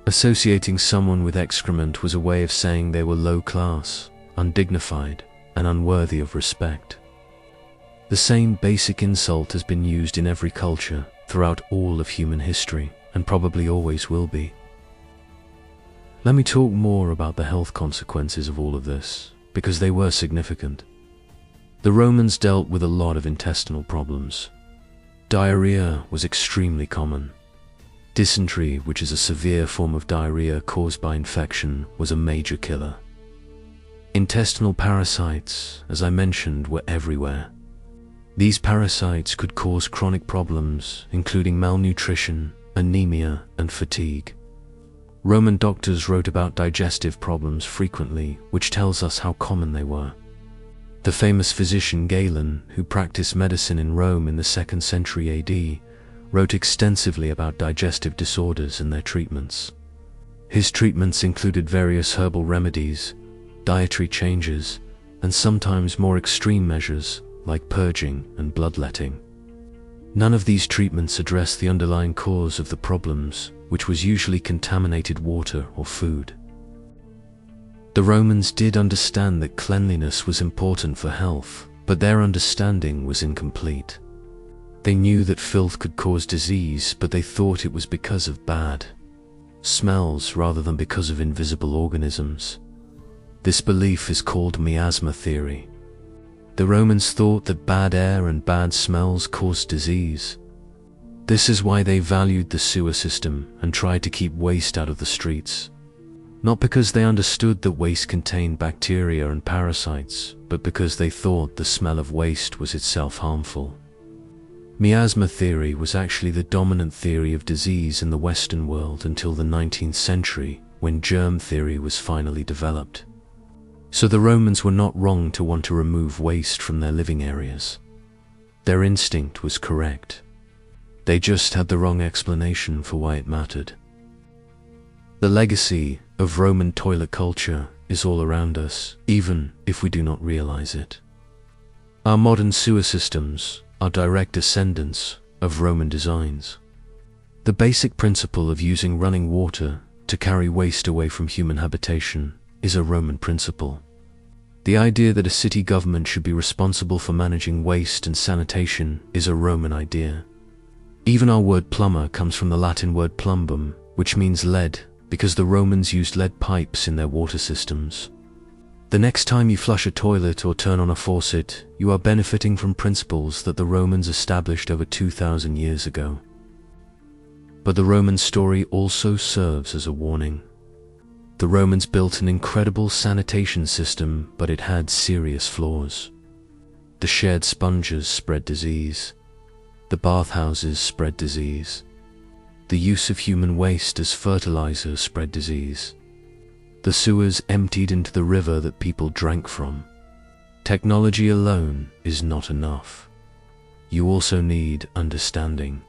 A: Associating someone with excrement was a way of saying they were low class, undignified, and unworthy of respect. The same basic insult has been used in every culture throughout all of human history, and probably always will be. Let me talk more about the health consequences of all of this, because they were significant. The Romans dealt with a lot of intestinal problems. Diarrhea was extremely common. Dysentery, which is a severe form of diarrhea caused by infection, was a major killer. Intestinal parasites, as I mentioned, were everywhere. These parasites could cause chronic problems, including malnutrition, anemia, and fatigue. Roman doctors wrote about digestive problems frequently, which tells us how common they were. The famous physician Galen, who practiced medicine in Rome in the 2nd century AD, wrote extensively about digestive disorders and their treatments. His treatments included various herbal remedies, dietary changes, and sometimes more extreme measures like purging and bloodletting. None of these treatments addressed the underlying cause of the problems, which was usually contaminated water or food. The Romans did understand that cleanliness was important for health, but their understanding was incomplete. They knew that filth could cause disease, but they thought it was because of bad smells rather than because of invisible organisms. This belief is called miasma theory. The Romans thought that bad air and bad smells caused disease. This is why they valued the sewer system and tried to keep waste out of the streets. Not because they understood that waste contained bacteria and parasites, but because they thought the smell of waste was itself harmful. Miasma theory was actually the dominant theory of disease in the Western world until the 19th century, when germ theory was finally developed. So the Romans were not wrong to want to remove waste from their living areas. Their instinct was correct. They just had the wrong explanation for why it mattered. The legacy of Roman toilet culture is all around us, even if we do not realize it. Our modern sewer systems, are direct descendants of Roman designs. The basic principle of using running water to carry waste away from human habitation is a Roman principle. The idea that a city government should be responsible for managing waste and sanitation is a Roman idea. Even our word plumber comes from the Latin word plumbum, which means lead, because the Romans used lead pipes in their water systems. The next time you flush a toilet or turn on a faucet, you are benefiting from principles that the Romans established over 2,000 years ago. But the Roman story also serves as a warning. The Romans built an incredible sanitation system, but it had serious flaws. The shared sponges spread disease. The bathhouses spread disease. The use of human waste as fertilizer spread disease. The sewers emptied into the river that people drank from. Technology alone is not enough. You also need understanding.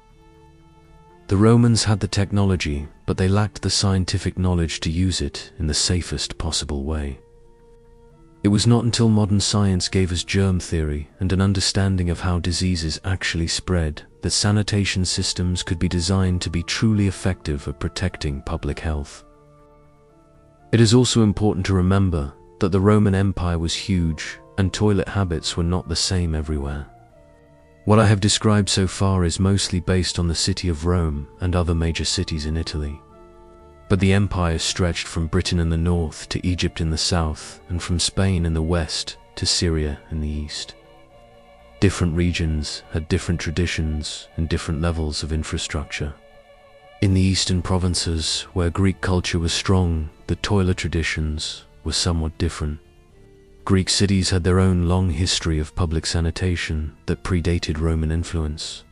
A: The Romans had the technology, but they lacked the scientific knowledge to use it in the safest possible way. It was not until modern science gave us germ theory and an understanding of how diseases actually spread that sanitation systems could be designed to be truly effective at protecting public health. It is also important to remember that the Roman Empire was huge and toilet habits were not the same everywhere. What I have described so far is mostly based on the city of Rome and other major cities in Italy. But the empire stretched from Britain in the north to Egypt in the south, and from Spain in the west to Syria in the east. Different regions had different traditions and different levels of infrastructure. In the eastern provinces, where Greek culture was strong, the toilet traditions were somewhat different. Greek cities had their own long history of public sanitation that predated Roman influence.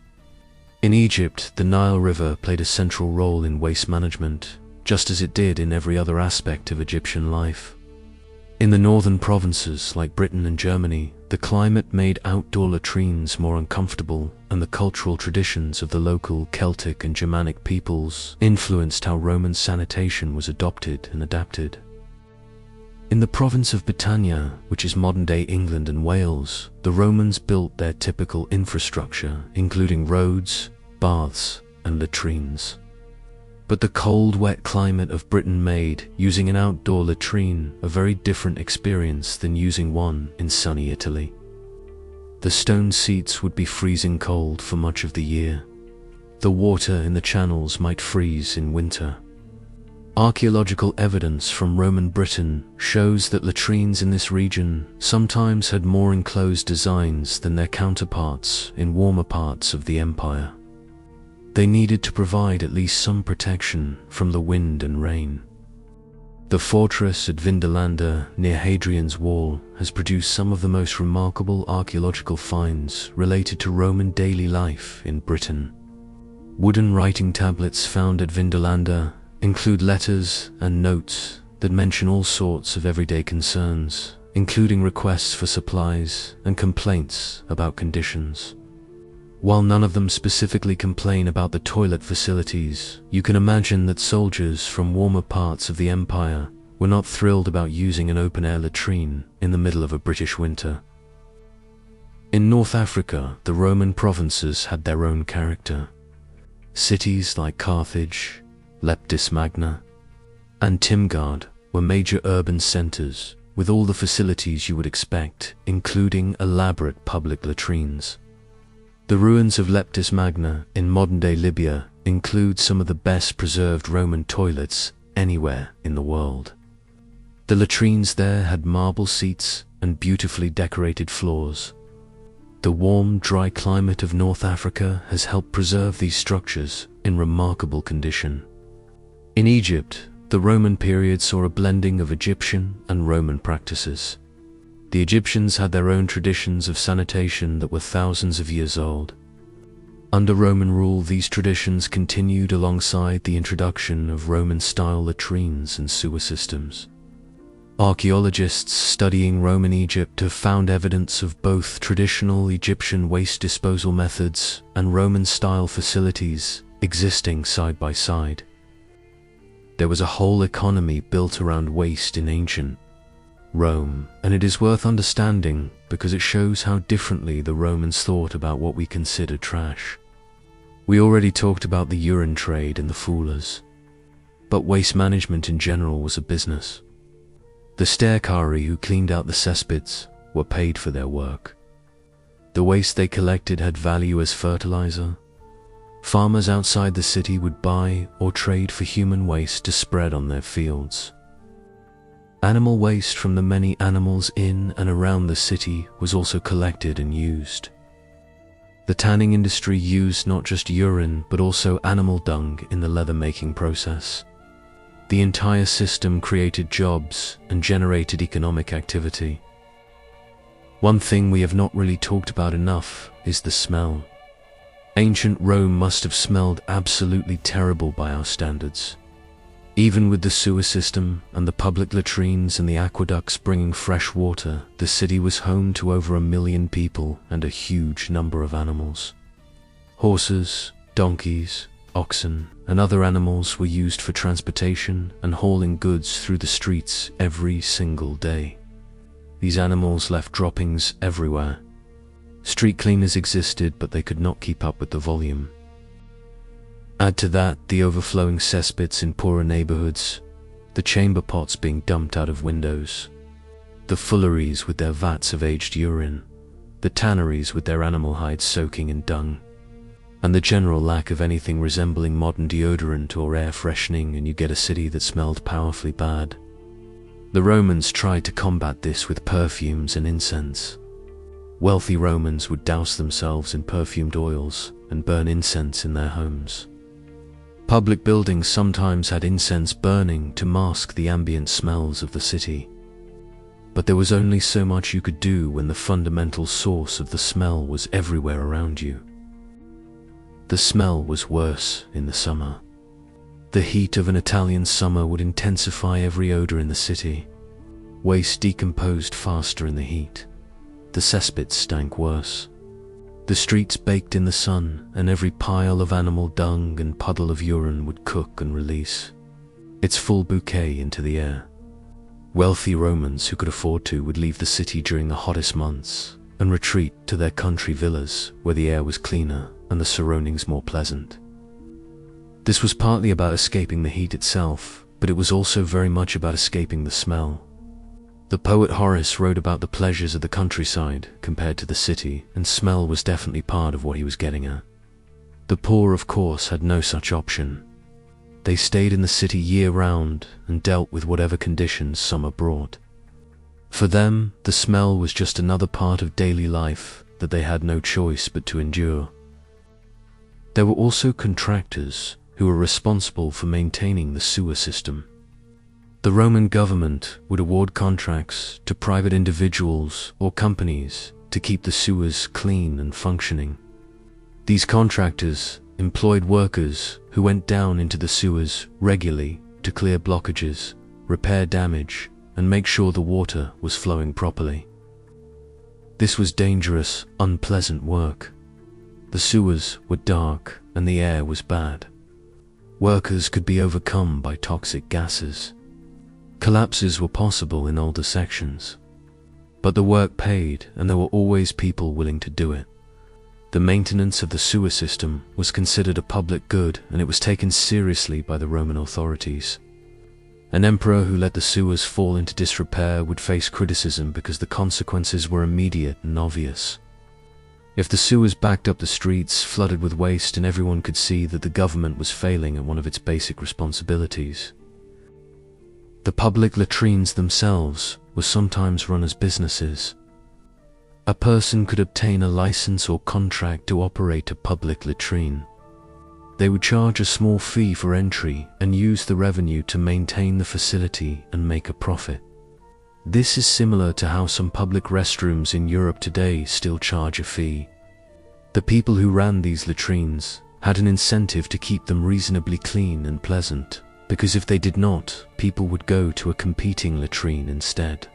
A: In Egypt, the Nile River played a central role in waste management, just as it did in every other aspect of Egyptian life. In the northern provinces, like Britain and Germany, the climate made outdoor latrines more uncomfortable, and the cultural traditions of the local Celtic and Germanic peoples influenced how Roman sanitation was adopted and adapted. In the province of Britannia, which is modern-day England and Wales, the Romans built their typical infrastructure, including roads, baths, and latrines. But the cold, wet climate of Britain made using an outdoor latrine a very different experience than using one in sunny Italy. The stone seats would be freezing cold for much of the year. The water in the channels might freeze in winter. Archaeological evidence from Roman Britain shows that latrines in this region sometimes had more enclosed designs than their counterparts in warmer parts of the empire. They needed to provide at least some protection from the wind and rain. The fortress at Vindolanda near Hadrian's Wall has produced some of the most remarkable archaeological finds related to Roman daily life in Britain. Wooden writing tablets found at Vindolanda include letters and notes that mention all sorts of everyday concerns, including requests for supplies and complaints about conditions. While none of them specifically complain about the toilet facilities, you can imagine that soldiers from warmer parts of the empire were not thrilled about using an open-air latrine in the middle of a British winter. In North Africa, the Roman provinces had their own character. Cities like Carthage, Leptis Magna, and Timgad were major urban centers with all the facilities you would expect, including elaborate public latrines. The ruins of Leptis Magna in modern-day Libya include some of the best preserved Roman toilets anywhere in the world. The latrines there had marble seats and beautifully decorated floors. The warm, dry climate of North Africa has helped preserve these structures in remarkable condition. In Egypt, the Roman period saw a blending of Egyptian and Roman practices. The Egyptians had their own traditions of sanitation that were thousands of years old. Under Roman rule, these traditions continued alongside the introduction of Roman-style latrines and sewer systems. Archaeologists studying Roman Egypt have found evidence of both traditional Egyptian waste disposal methods and Roman-style facilities existing side by side. There was a whole economy built around waste in ancient Rome, and it is worth understanding because it shows how differently the Romans thought about what we consider trash. We already talked about the urine trade and the foolers, but waste management in general was a business. The stercari who cleaned out the cesspits were paid for their work. The waste they collected had value as fertilizer. Farmers outside the city would buy or trade for human waste to spread on their fields. Animal waste from the many animals in and around the city was also collected and used. The tanning industry used not just urine but also animal dung in the leather-making process. The entire system created jobs and generated economic activity. One thing we have not really talked about enough is the smell. Ancient Rome must have smelled absolutely terrible by our standards. Even with the sewer system and the public latrines and the aqueducts bringing fresh water, the city was home to over 1 million people and a huge number of animals. Horses, donkeys, oxen, and other animals were used for transportation and hauling goods through the streets every single day. These animals left droppings everywhere. Street cleaners existed, but they could not keep up with the volume. Add to that the overflowing cesspits in poorer neighborhoods, the chamber pots being dumped out of windows, the fulleries with their vats of aged urine, the tanneries with their animal hides soaking in dung, and the general lack of anything resembling modern deodorant or air freshening, and you get a city that smelled powerfully bad. The Romans tried to combat this with perfumes and incense. Wealthy Romans would douse themselves in perfumed oils and burn incense in their homes. Public buildings sometimes had incense burning to mask the ambient smells of the city. But there was only so much you could do when the fundamental source of the smell was everywhere around you. The smell was worse in the summer. The heat of an Italian summer would intensify every odor in the city. Waste decomposed faster in the heat. The cesspits stank worse. The streets baked in the sun, and every pile of animal dung and puddle of urine would cook and release its full bouquet into the air. Wealthy Romans who could afford to would leave the city during the hottest months and retreat to their country villas where the air was cleaner and the surroundings more pleasant. This was partly about escaping the heat itself, but it was also very much about escaping the smell. The poet Horace wrote about the pleasures of the countryside compared to the city, and smell was definitely part of what he was getting at. The poor, of course, had no such option. They stayed in the city year-round and dealt with whatever conditions summer brought. For them, the smell was just another part of daily life that they had no choice but to endure. There were also contractors who were responsible for maintaining the sewer system. The Roman government would award contracts to private individuals or companies to keep the sewers clean and functioning. These contractors employed workers who went down into the sewers regularly to clear blockages, repair damage, and make sure the water was flowing properly. This was dangerous, unpleasant work. The sewers were dark and the air was bad. Workers could be overcome by toxic gases. Collapses were possible in older sections. But the work paid, and there were always people willing to do it. The maintenance of the sewer system was considered a public good, and it was taken seriously by the Roman authorities. An emperor who let the sewers fall into disrepair would face criticism because the consequences were immediate and obvious. If the sewers backed up the streets, flooded with waste, and everyone could see that the government was failing at one of its basic responsibilities. The public latrines themselves were sometimes run as businesses. A person could obtain a license or contract to operate a public latrine. They would charge a small fee for entry and use the revenue to maintain the facility and make a profit. This is similar to how some public restrooms in Europe today still charge a fee. The people who ran these latrines had an incentive to keep them reasonably clean and pleasant, because if they did not, people would go to a competing latrine instead.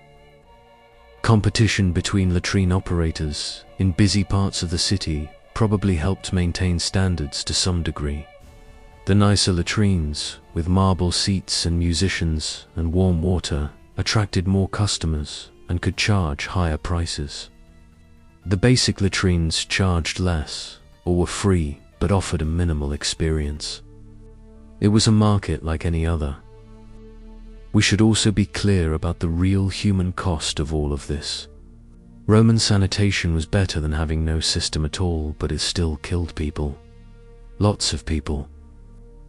A: Competition between latrine operators in busy parts of the city probably helped maintain standards to some degree. The nicer latrines, with marble seats and musicians and warm water, attracted more customers, and could charge higher prices. The basic latrines charged less, or were free, but offered a minimal experience. It was a market like any other. We should also be clear about the real human cost of all of this. Roman sanitation was better than having no system at all, but it still killed people. Lots of people.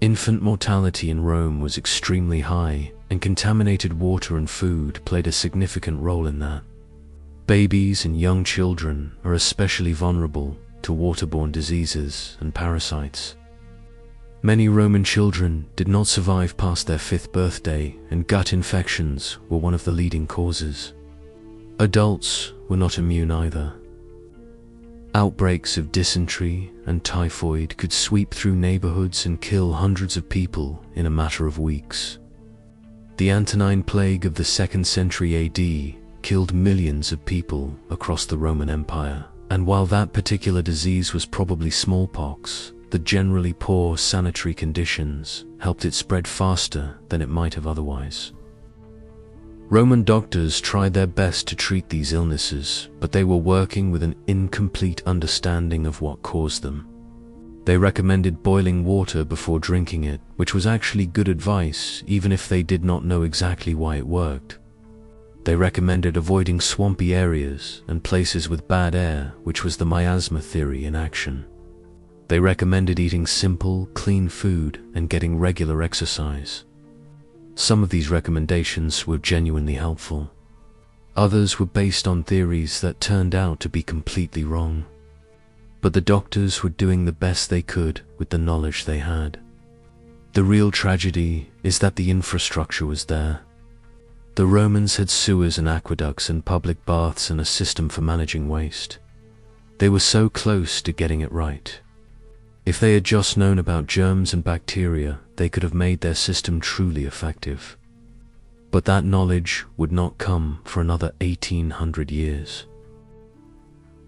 A: Infant mortality in Rome was extremely high, and contaminated water and food played a significant role in that. Babies and young children are especially vulnerable to waterborne diseases and parasites. Many Roman children did not survive past their 5th birthday, and gut infections were one of the leading causes. Adults were not immune either. Outbreaks of dysentery and typhoid could sweep through neighborhoods and kill hundreds of people in a matter of weeks. The Antonine Plague of the 2nd century AD killed millions of people across the Roman Empire, and while that particular disease was probably smallpox, the generally poor sanitary conditions helped it spread faster than it might have otherwise. Roman doctors tried their best to treat these illnesses, but they were working with an incomplete understanding of what caused them. They recommended boiling water before drinking it, which was actually good advice even if they did not know exactly why it worked. They recommended avoiding swampy areas and places with bad air, which was the miasma theory in action. They recommended eating simple, clean food and getting regular exercise. Some of these recommendations were genuinely helpful. Others were based on theories that turned out to be completely wrong. But the doctors were doing the best they could with the knowledge they had. The real tragedy is that the infrastructure was there. The Romans had sewers and aqueducts and public baths and a system for managing waste. They were so close to getting it right. If they had just known about germs and bacteria, they could have made their system truly effective. But that knowledge would not come for another 1800 years.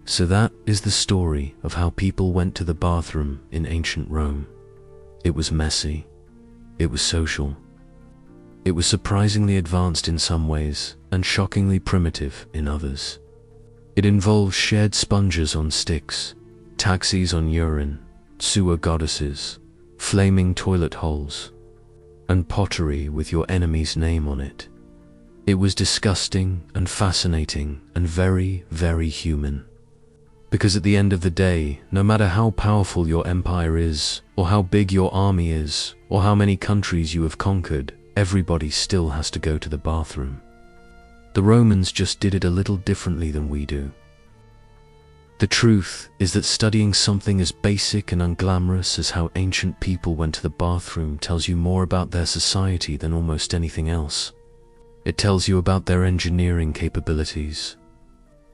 A: So that is the story of how people went to the bathroom in ancient Rome. It was messy. It was social. It was surprisingly advanced in some ways and shockingly primitive in others. It involved shared sponges on sticks, taxis on urine, sewer goddesses, flaming toilet holes, and pottery with your enemy's name on it. It was disgusting and fascinating and very, very human. Because at the end of the day, no matter how powerful your empire is, or how big your army is, or how many countries you have conquered, everybody still has to go to the bathroom. The Romans just did it a little differently than we do. The truth is that studying something as basic and unglamorous as how ancient people went to the bathroom tells you more about their society than almost anything else. It tells you about their engineering capabilities.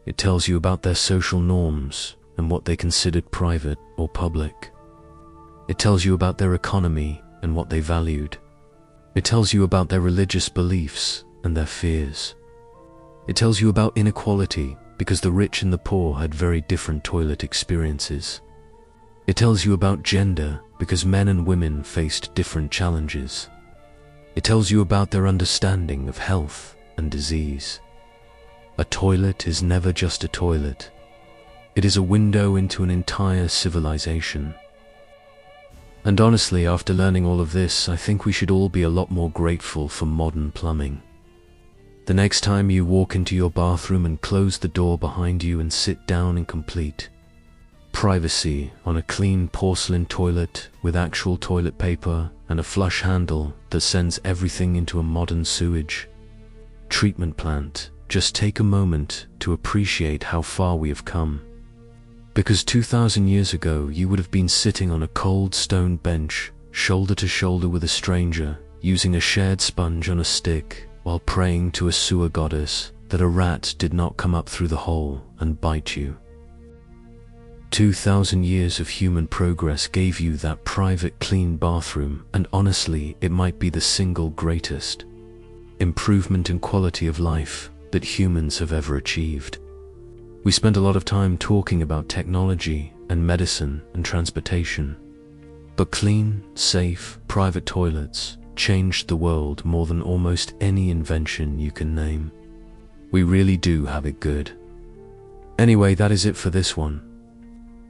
A: It tells you about their social norms and what they considered private or public. It tells you about their economy and what they valued. It tells you about their religious beliefs and their fears. It tells you about inequality, because the rich and the poor had very different toilet experiences. It tells you about gender, because men and women faced different challenges. It tells you about their understanding of health and disease. A toilet is never just a toilet. It is a window into an entire civilization. And honestly, after learning all of this, I think we should all be a lot more grateful for modern plumbing. The next time you walk into your bathroom and close the door behind you and sit down in complete privacy on a clean porcelain toilet with actual toilet paper and a flush handle that sends everything into a modern sewage treatment plant, just take a moment to appreciate how far we have come. Because 2,000 years ago, you would have been sitting on a cold stone bench, shoulder to shoulder with a stranger, using a shared sponge on a stick, while praying to a sewer goddess that a rat did not come up through the hole and bite you. 2,000 years of human progress gave you that private clean bathroom, and honestly, it might be the single greatest improvement in quality of life that humans have ever achieved. We spent a lot of time talking about technology and medicine and transportation, but clean, safe, private toilets changed the world more than almost any invention you can name. We really do have it good. Anyway, that is it for this one.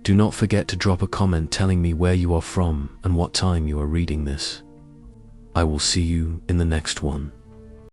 A: Do not forget to drop a comment telling me where you are from and what time you are reading this. I will see you in the next one.